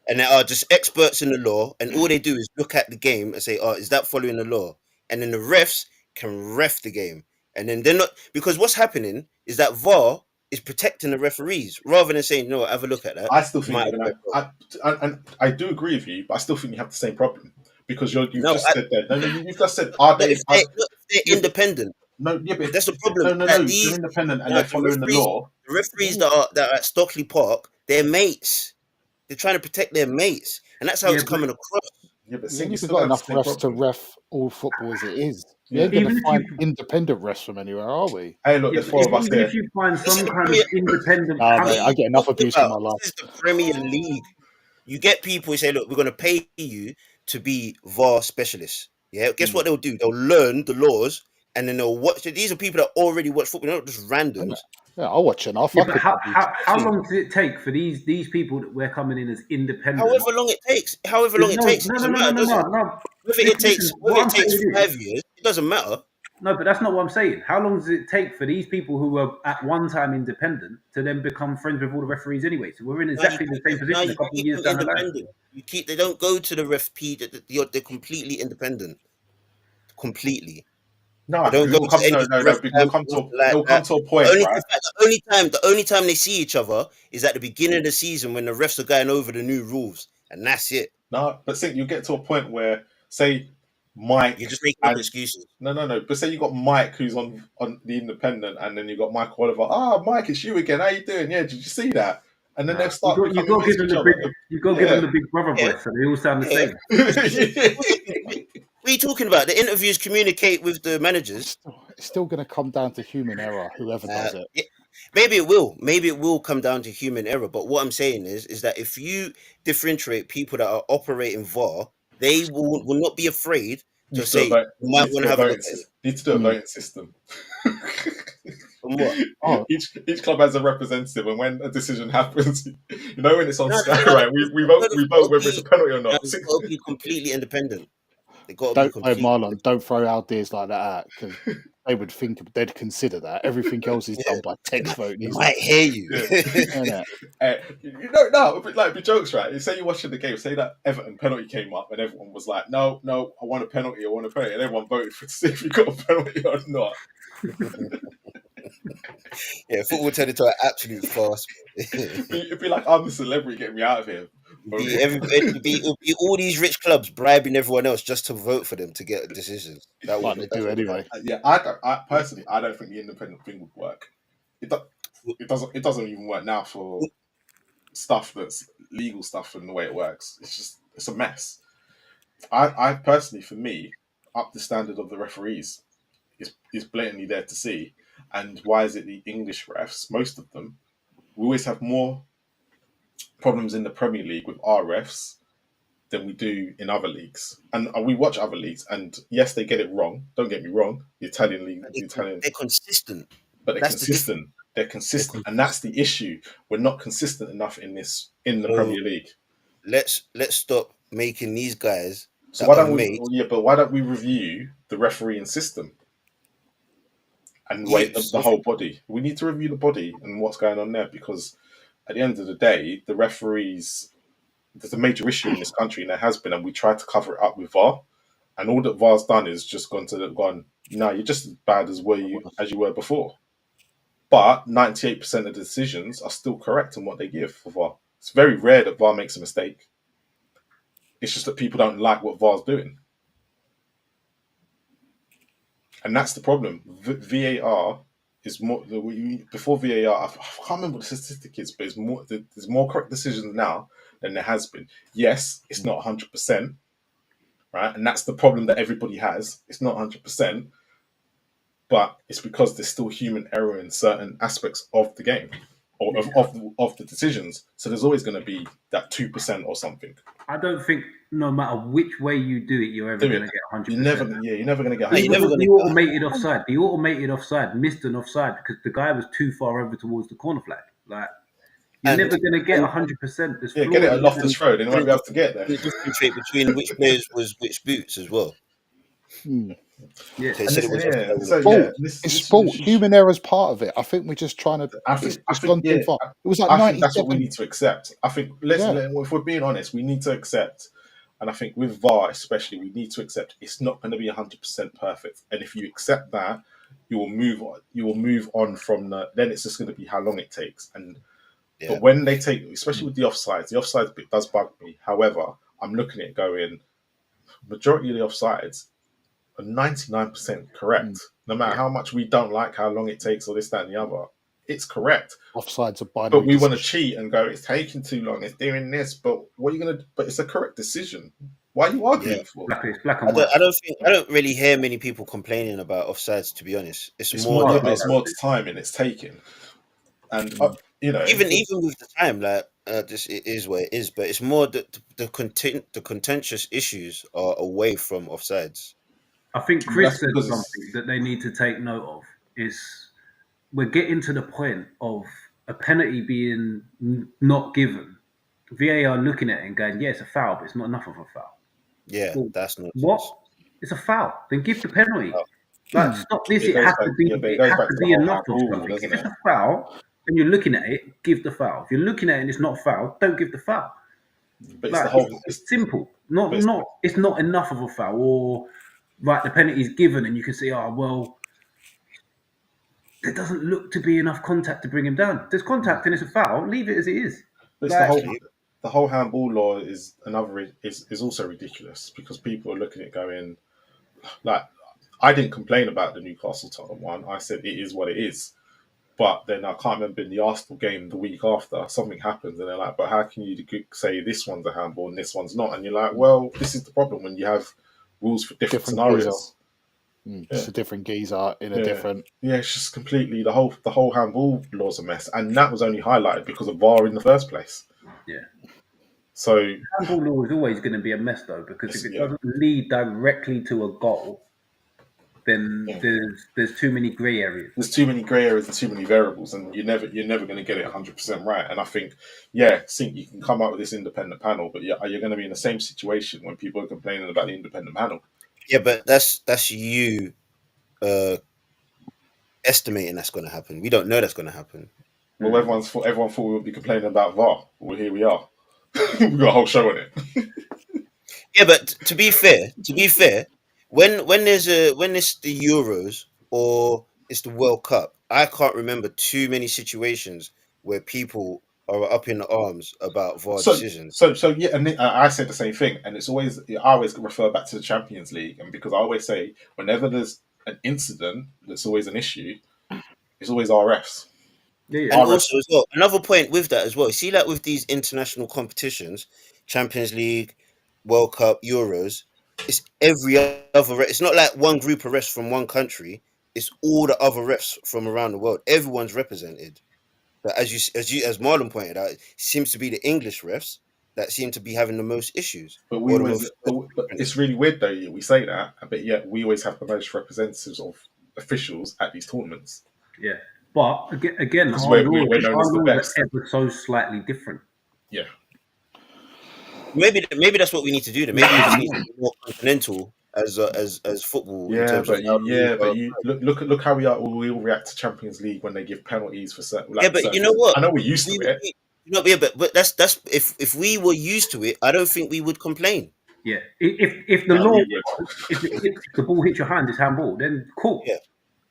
And they are just experts in the law, and all they do is look at the game and say, oh, is that following the law? And then the refs can ref the game. And then they're not, because what's happening is that VAR is protecting the referees rather than saying, no, have a look at that. I still think, I do agree with you, but I still think you have the same problem because you've just said, are they? If they're independent. No, yeah, but that's the problem. They're independent and they're following the law. The referees that are at Stockley Park, they're mates. They're trying to protect their mates, and that's how it's coming across. Yeah, but you've got enough refs to ref all football as it is. You ain't going to find independent refs from anywhere, are we? Hey, look, there's 4 of us here. If you find some kind of independent... I get enough abuse in my life. This is the Premier League. You get people who say, look, we're going to pay you to be VAR specialists. Yeah, guess what they'll do? They'll learn the laws, and then they'll watch. These are people that already watch football, they're not just randoms. Yeah, I'll watch enough. How long does it take for these people that we're coming in as independent? However long it takes. No. Whether it takes 5 years, it doesn't matter. No, but that's not what I'm saying. How long does it take for these people who were at one time independent to then become friends with all the referees anyway? So we're in exactly the same position a couple of years down the line. They don't go to the ref P. They're completely independent. Completely. No, They don't because go it will come. to any No, of no, the no. ref Because camps, nothing like it will come that. to a point, right? The only time they see each other is at the beginning of the season when the refs are going over the new rules, and that's it. No, but think you get to a point where, say, Mike You're just making up and excuses. no. But say you got Mike who's on the Independent, and then you got Mike Oliver. Ah, Mike, it's you again. How you doing? Yeah, did you see that? And then they'll start You becoming got to mates give with them each the other. big. You got to give them the big brother Yeah. voice, so they all sound the Yeah. same. What are you talking about? The interviews communicate with the managers. It's still going to come down to human error, whoever does it. Yeah, maybe it will. Maybe it will come down to human error. But what I'm saying is that if you differentiate people that are operating VAR, they will not be afraid to say you might want to have a look at it. Need to do a voting system. From what? Oh. Each club has a representative, and when a decision happens, you know when it's on No, Sky, no, right? We vote whether it's a penalty or No, not. it's got to be completely independent. They got to be Don't, completely. Marlon, don't throw ideas like that out because they would think they'd consider that. Everything else is done by text vote. They might hear you. You know, no, like be jokes, right? You say you're watching the game, say that Everton penalty came up, and everyone was like, "No, I want a penalty, and everyone voted to see if you got a penalty or not. Yeah, football turned into an absolute farce. It'd be like, I'm a celebrity, get me out of here. It'd be all these rich clubs bribing everyone else just to vote for them to get decisions. That like would they do anyway. Yeah, I personally don't think the independent thing would work. It doesn't even work now for stuff that's legal stuff and the way it works. It's a mess. I personally, for me, up the standard of the referees is blatantly there to see. And why is it the English refs, most of them, we always have more problems in the Premier League with our refs than we do in other leagues. And we watch other leagues, and yes, they get it wrong. Don't get me wrong. The Italian league, they're consistent. but they're That's consistent. They're consistent, and that's the issue. We're not consistent enough in the Premier League. Let's stop making these guys. So why don't we? Yeah, but why don't we review the refereeing system and wait the whole body? We need to review the body and what's going on there, because at the end of the day, the referees. There's a major issue in this country, and there has been, and we tried to cover it up with VAR, and all that VAR's done is just gone. No, you're just as bad as you were before. But 98% of the decisions are still correct in what they give for VAR. It's very rare that VAR makes a mistake. It's just that people don't like what VAR's doing. And that's the problem. VAR is more... Before VAR, I can't remember what the statistic is, but there's more correct decisions now than there has been. Yes, it's not 100%, right? And that's the problem that everybody has. It's not 100%, but it's because there's still human error in certain aspects of the game or of the decisions. So there's always going to be that 2% or something. I don't think no matter which way you do it, you're ever going to get 100%. You're never going to get 100%. The automated offside. The automated offside missed an offside because the guy was too far over towards the corner flag. Like, you're never going to get 100%. Yeah, get it at Loftus Road, and you won't be able to get there. Differentiate between which players was which boots as well. Yeah, it's sport. Human error is part of it. I think we're just trying to. It's gone too far. It was like 97. Think that's what we need to accept. I think if we're being honest, we need to accept. And I think with VAR especially, we need to accept it's not going to be 100% perfect. And if you accept that, you will move on. You will move on from then it's just going to be how long it takes. But when they take, especially with the offsides bit does bug me. However, I'm looking at it going, majority of the offsides are 99% correct. No matter how much we don't like how long it takes or this, that, and the other, it's correct. Offsides are binary. But we want to cheat and go, it's taking too long, it's doing this, but what are you going to, but it's a correct decision. Why are you arguing for? It's black and white. I don't really hear many people complaining about offsides, to be honest. It's more time and it's taking. And even with the time, like this it is what it is, but it's more the contentious issues are away from offsides. I think Chris said something that they need to take note of is we're getting to the point of a penalty being not given. VAR looking at it and going, yeah, it's a foul, but it's not enough of a foul. Yeah, that's not what? It's a foul. Then give the penalty. Like, stop this. It has to be enough of something. If it's a foul and you're looking at it, give the foul. If you're looking at it and it's not a foul, don't give the foul. But it's simple. It's not enough of a foul, or right, the penalty is given, and you can see, oh well, there doesn't look to be enough contact to bring him down. There's contact and it's a foul. Leave it as it is. But it's Like, the whole handball law is also ridiculous because people are looking at it going like I didn't complain about the Newcastle Tottenham one. I said it is what it is. But then I can't remember in the Arsenal game the week after something happens and they're like, but how can you say this one's a handball and this one's not? And you're like, well, this is the problem when you have rules for different scenarios. It's a different geezer in a different. Yeah, it's just completely the whole handball law's a mess, and that was only highlighted because of VAR in the first place. Yeah. So handball law is always going to be a mess though, because if it doesn't lead directly to a goal, then there's too many grey areas. There's too many grey areas and too many variables, and you're never going to get it 100% right. And I think, you can come up with this independent panel, but you're going to be in the same situation when people are complaining about the independent panel. Yeah, but that's you estimating that's going to happen. We don't know that's going to happen. Well, everyone thought we would be complaining about VAR. Well, here we are. We've got a whole show on it. Yeah, but to be fair, when it's the Euros or it's the World Cup, I can't remember too many situations where people are up in arms about VAR decisions. So yeah, and I said the same thing, and I always refer back to the Champions League, and because I always say whenever there's an incident that's always an issue, it's always RFs. Yeah. And also as well, another point with that as well, see, like with these international competitions, Champions League, World Cup, Euros, it's every other. It's not like one group of refs from one country. It's all the other refs from around the world. Everyone's represented. But as Marlon pointed out, it seems to be the English refs that seem to be having the most issues. But but it's really weird though. We say that, but yet we always have the most representatives of officials at these tournaments. Yeah, but again, because we're known as the best. Ever so slightly different. Yeah. Maybe that's what we need to do. Maybe we just need to be more continental as football. Yeah, but you look how we all react to Champions League when they give penalties for certain. But you know what? I know we're used to it. But that's if we were used to it, I don't think we would complain. Yeah, if the law, if the ball hits your hand, it's handball. Then cool. Yeah.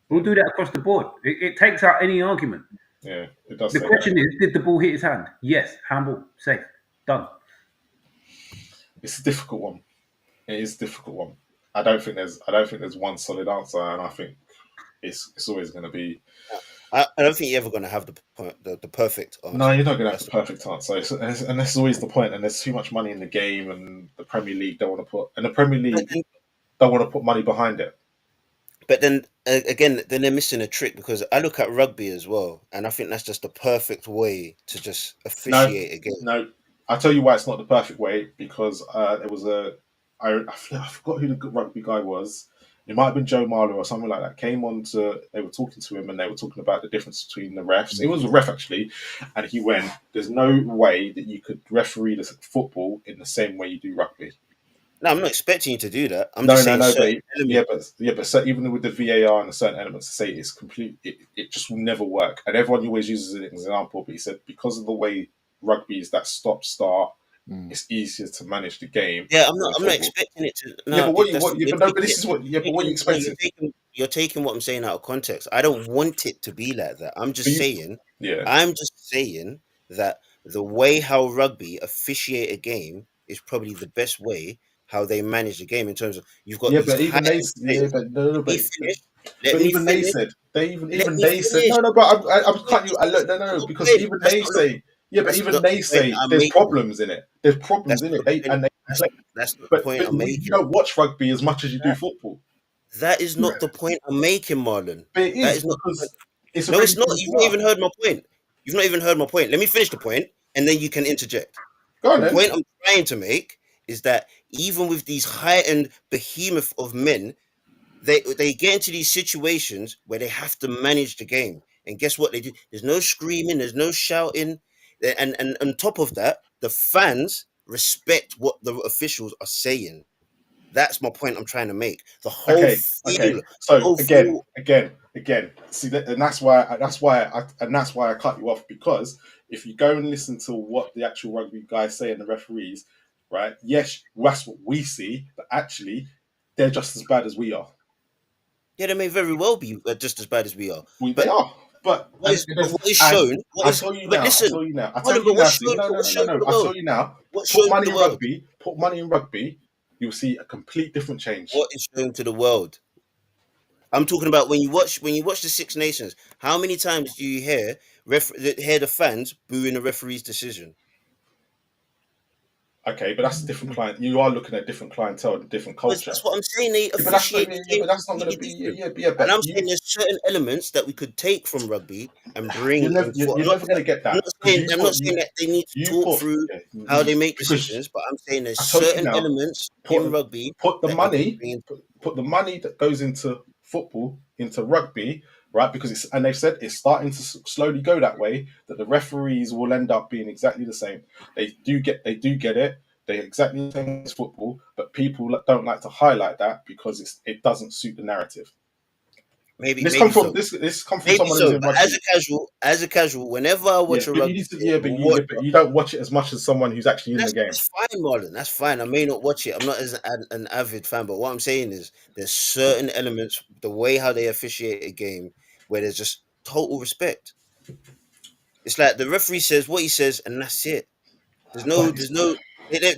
We'll do that across the board. It takes out any argument. Yeah, it does. The question is, did the ball hit his hand? Yes, handball, safe, done. It's a difficult one. It is a difficult one. I don't think there's one solid answer, and I think it's always going to be. I don't think you're ever going to have the perfect answer. No, you're not going to have the perfect answer, and that's always the point. And there's too much money in the game, and the Premier League don't want to put money behind it. But then again, they're missing a trick, because I look at rugby as well, and I think that's just the perfect way to just officiate a game. No, I'll tell you why it's not the perfect way, because there was I forgot who the good rugby guy was. It might have been Joe Marler or something like that. They were talking to him, and they were talking about the difference between the refs. It was a ref actually, and he went, "There's no way that you could referee the football in the same way you do rugby." No, I'm not expecting you to do that. I'm just saying but so even with the VAR and the certain elements, to say it's complete, it just will never work. And everyone always uses it as an example, but he said because of the way rugby is that stop-start, it's easier to manage the game. Yeah, I'm not expecting it to. No, but what you expecting? You're taking what I'm saying out of context. I don't want it to be like that. I'm just saying. Yeah. I'm just saying that the way how rugby officiate a game is probably the best way how they manage the game in terms of you've got. But even they said no. But I'm cutting you. No, because even they say. Yeah, but even they say there's problems in it. There's problems in it. That's the point I'm making. You don't watch rugby as much as you do football. That is not the point I'm making, Marlon. But it is, that is because it's not. You've not even heard my point. Let me finish the point, and then you can interject. The point I'm trying to make is that even with these high-end behemoth of men, they get into these situations where they have to manage the game. And guess what they do? There's no screaming, there's no shouting. And on top of that, the fans respect what the officials are saying. That's my point I'm trying to make. The whole okay. So again. See, and that's why I cut you off, because if you go and listen to what the actual rugby guys say and the referees, right? Yes, that's what we see, but actually, they're just as bad as we are. Yeah, they may very well be just as bad as we are. They are. But what is shown? I tell you now. Listen, I tell you now. I hold tell on, but you now. what's Steve, shown? no. What's shown to the I tell world? you now. What's Put shown to money the in world? rugby. Put money in rugby. You'll see a complete different change. What is shown to the world? I'm talking about when you watch the Six Nations. How many times do you hear the fans booing the referee's decision? Okay, but that's a different client. You are looking at different clientele, different culture. That's what I'm saying. They Yeah, but that's not, officiate the game but that's not going to completely be. different. Yeah. And I'm saying there's certain elements that we could take from rugby and bring You're never, in football. you're never going to get that. I'm not saying that they need to talk through how they make decisions, but I'm saying there's certain elements in rugby. Put the money that goes into football into rugby, right? Because they've said it's starting to slowly go that way. That the referees will end up being exactly the same. They do get it. They're exactly the same as football, but people don't like to highlight that because it doesn't suit the narrative. This comes from someone who's in rugby. As a casual, whenever I watch a rugby, but you don't watch it as much as someone who's actually in the game. That's fine, Marlon. That's fine. I may not watch it. I'm not as an avid fan, but what I'm saying is there's certain elements, the way how they officiate a game, where there's just total respect. It's like the referee says what he says, and that's it.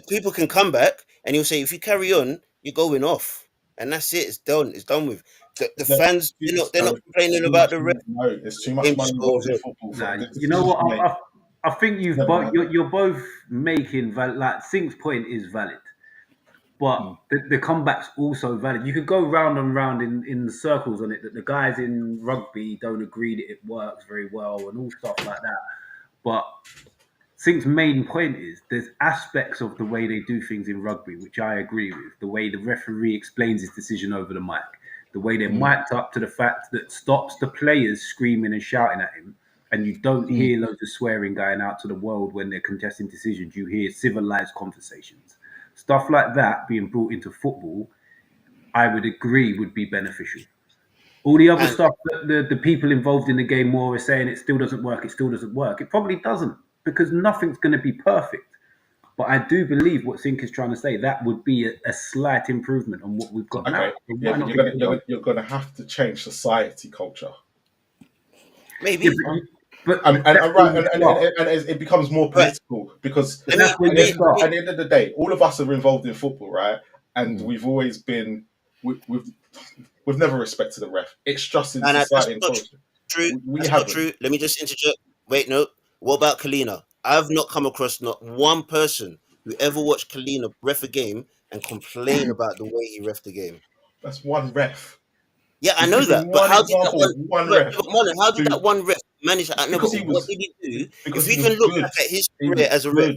People can come back and he'll say, if you carry on, you're going off, and that's it. It's done. It's done with. The fans, they're not complaining about the ref. No, there's too much money involved in football. You know what? I think you're both making like Sink's point is valid, but the comeback's also valid. You could go round and round in circles on it that the guys in rugby don't agree that it works very well and all stuff like that. But Sink's main point is there's aspects of the way they do things in rugby which I agree with. The way the referee explains his decision over the mic, the way they're mic'd up to the fact that stops the players screaming and shouting at him, and you don't hear loads of swearing going out to the world when they're contesting decisions. You hear civilized conversations. Stuff like that being brought into football, I would agree would be beneficial. All the other stuff that the people involved in the game more are saying it still doesn't work, it probably doesn't, because nothing's going to be perfect. But I do believe what Sink is trying to say, that would be a slight improvement on what we've got now. Yeah, but you're going to have to change society culture. Maybe. Yeah, and it becomes more political because at the end of the day, all of us are involved in football, right? And we've always been, we've never respected the ref. It's just in society and culture. That's not true. Let me just interject. Wait, no. What about Kalina? I've not come across not one person who ever watched Kalina ref a game and complain about the way he ref the game. That's one ref. Yeah, I know that. But how did that one ref manage? What did he do? If we can look back at his career as a ref,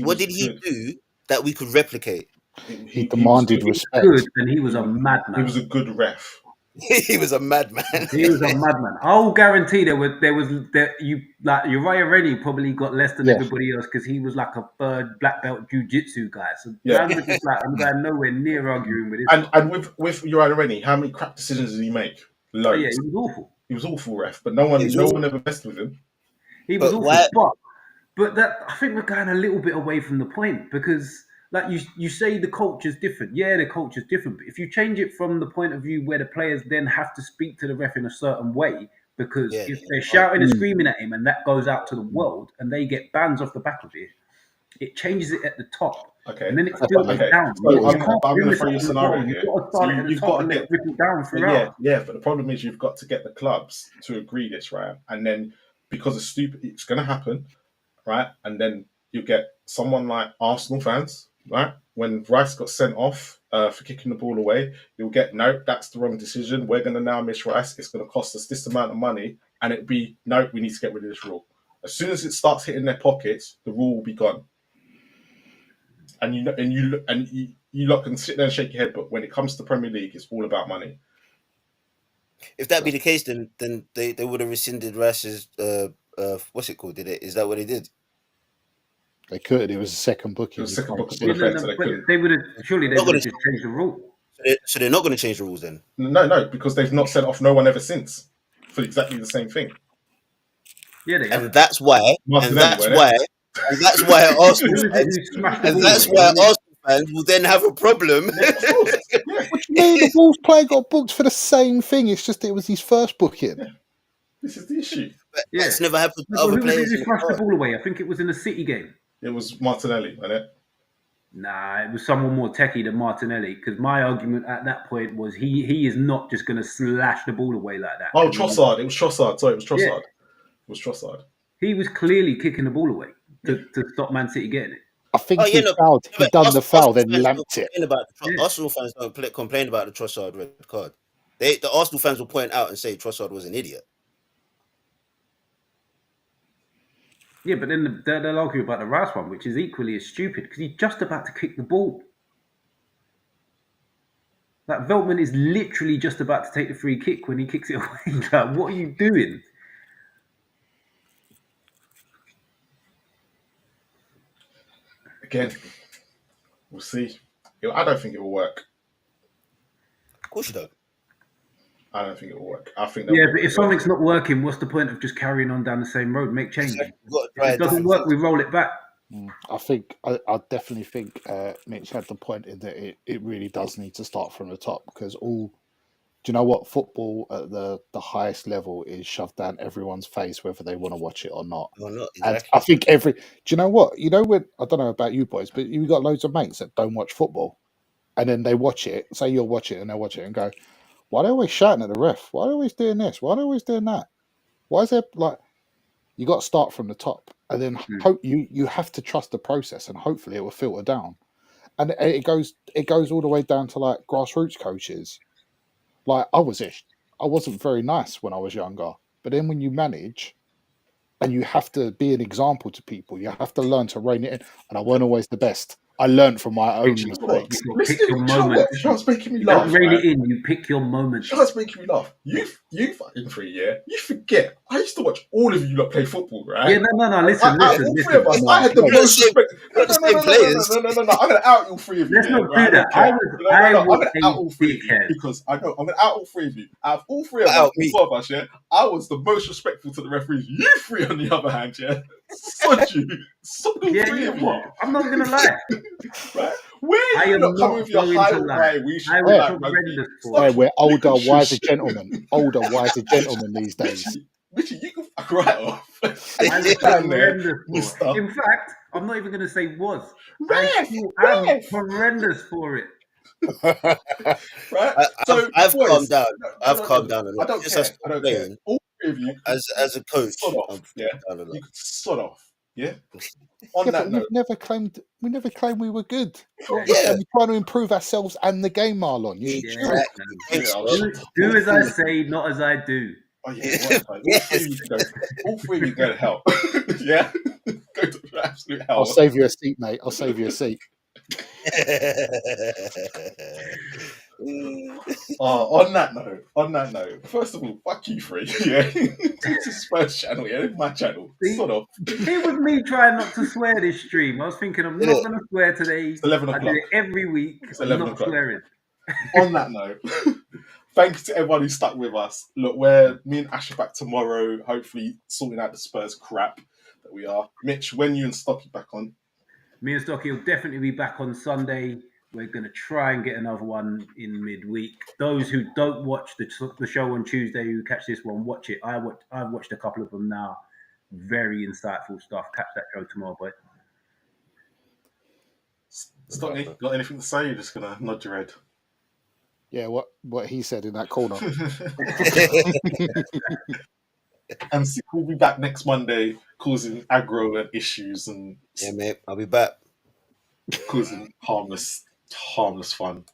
what did he do that we could replicate? He demanded respect. And he was a madman. He was a good ref. He was a madman. He was a madman. I'll guarantee Uriah Rennie probably got less than everybody else because he was like a third black belt jiu-jitsu guy. So I'm going nowhere near arguing with it. And with Uriah Rennie, how many crap decisions did he make? Loads. Yeah, he was awful. He was awful, ref, but no one ever messed with him. He was awful. But that, I think we're going a little bit away from the point because. Like you say, the culture's different. Yeah, the culture's different. But if you change it from the point of view where the players then have to speak to the ref in a certain way, because if they're shouting and screaming at him and that goes out to the world and they get bans off the back of it, it changes it at the top. Okay. And then it filters down. So I'm going to throw you a scenario here. You've got to get it down throughout. Yeah, but the problem is you've got to get the clubs to agree this, right? And then because it's going to happen, right? And then you get someone like Arsenal fans. Right, when Rice got sent off for kicking the ball away, you'll get that's the wrong decision. We're going to now miss Rice. It's going to cost us this amount of money, and it'd be we need to get rid of this rule. As soon as it starts hitting their pockets, the rule will be gone. And you lot can sit there and shake your head, but when it comes to Premier League, it's all about money. If that be the case, then they would have rescinded Rice's what's it called? Is that what they did? They could. It was a second booking. They would have surely they would have just changed the rule. So they're not going to change the rules then? No, because they've not sent off no one ever since for exactly the same thing. Yeah, they have. And that's why Arsenal fans will then have a problem. Me, the Wolves player got booked for the same thing. It's just it was his first booking. Yeah. This is the issue. Yeah. That's never happened to No, other who was it players. who in the flushed the past. ball away? I think it was in the City game. It was Martinelli, wasn't it? Nah, it was someone more techie than Martinelli. Because my argument at that point was he is not just going to slash the ball away like that. Oh, Trossard. It was Trossard. Sorry, it was Trossard. Yeah. It was Trossard. He was clearly kicking the ball away to stop Man City getting it. I think Oh, yeah, he no, fouled. He but done the foul, Arsenal then fans lamped don't it. complain about Yeah. Arsenal fans don't complain about the Trossard red card. The Arsenal fans will point out and say Trossard was an idiot. Yeah, but then they'll argue about the Rice one, which is equally as stupid because he's just about to kick the ball. Like Veltman is literally just about to take the free kick when he kicks it away. Like, what are you doing? Again, we'll see. I don't think it will work. Of course you don't. I don't think it will work. I think Yeah, but if something's not working, what's the point of just carrying on down the same road? Make changes. Exactly. You've got to If try it doesn't different work, things. we roll it back. I definitely think Mitch had the point in that it really does need to start from the top because do you know what, football at the highest level is shoved down everyone's face whether they want to watch it or not. Or not, And exactly. I think do you know what, when I don't know about you boys, but you got loads of mates that don't watch football and then they watch it, say you'll watch it and they watch it and go, why are they always shouting at the ref? Why are they always doing this? Why are they always doing that? Why is there you got to start from the top and then hope you have to trust the process and hopefully it will filter down. And it goes all the way down to like grassroots coaches. Like I wasn't very nice when I was younger, but then when you manage and you have to be an example to people, you have to learn to rein it in. And I weren't always the best. I learned from my own You mistakes. pick your moment. Shot's making me You laugh. don't rein Right? it in. You pick your moment. Shot's making me laugh. You fucking three, yeah? You forget. I used to watch all of you lot play football, right? Yeah, no. Listen. All three of us. I had the no, most respect. not the same players. No. I'm gonna out all three of you. Let's yeah, not do right? that. I I'm gonna a out all three of you dickhead. because I know I'm gonna out all three of you. Out of all three of us, Out all me. four of us, yeah. I was the most respectful to the referees. You three, on the other hand, yeah. Sod you. Sod all Yeah, three you of know you. what? I'm not gonna lie. Right? Where I you am not coming not with your going high to lie. we should I be was like rugby. horrendous for Hey, it. we're older, Look at wiser you. gentlemen. Older, wiser gentlemen these days. Richie, you can fuck right off. I And was you stand there, horrendous for mister. it. In fact, I'm not even going to say was. Ref, I'm ref. horrendous for it. Right? I've boys, calmed down. no, I've no, calmed no. down a I lot. don't Since care. stopped I don't care. playing, All three of you can as a coach, sod off. I've Yeah, calmed down a lot. you can sod off. Yeah. On Yeah, that but note, we never claimed we were good. Yeah. We're trying to improve ourselves and the game, Marlon. You should chill. Exactly. yeah, I'll Do as I say, not as I do. oh yeah, whatever. All three of you go to hell. Yeah, go to absolute hell. I'll save you a seat, mate. I'll save you a seat. On that note, first of all, fuck you three. Yeah, this is Spurs channel. Yeah, my channel. Sod off. It was me trying not to swear this stream. I was thinking I'm not going to swear today. It's 11 I do o'clock. it every week. It's I'm 11 not o'clock. swearing. On that note, thanks to everyone who stuck with us. Look, me and Ash are back tomorrow, hopefully sorting out the Spurs crap that we are. Mitch, when you and Stocky back on? Me and Stocky will definitely be back on Sunday. We're going to try and get another one in midweek. Those who don't watch the show on Tuesday, who catch this one, watch it. I've watched a couple of them now. Very insightful stuff. Catch that show tomorrow, boy. Stocky, got anything to say? You're just going to nod your head. Yeah, what he said in that corner. And we'll be back next Monday causing aggro and issues and Yeah, mate. I'll be back. causing harmless fun.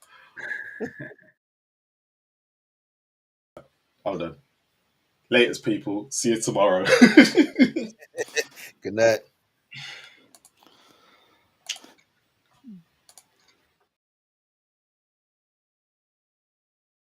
Hold on. Latest people. See you tomorrow. Good night.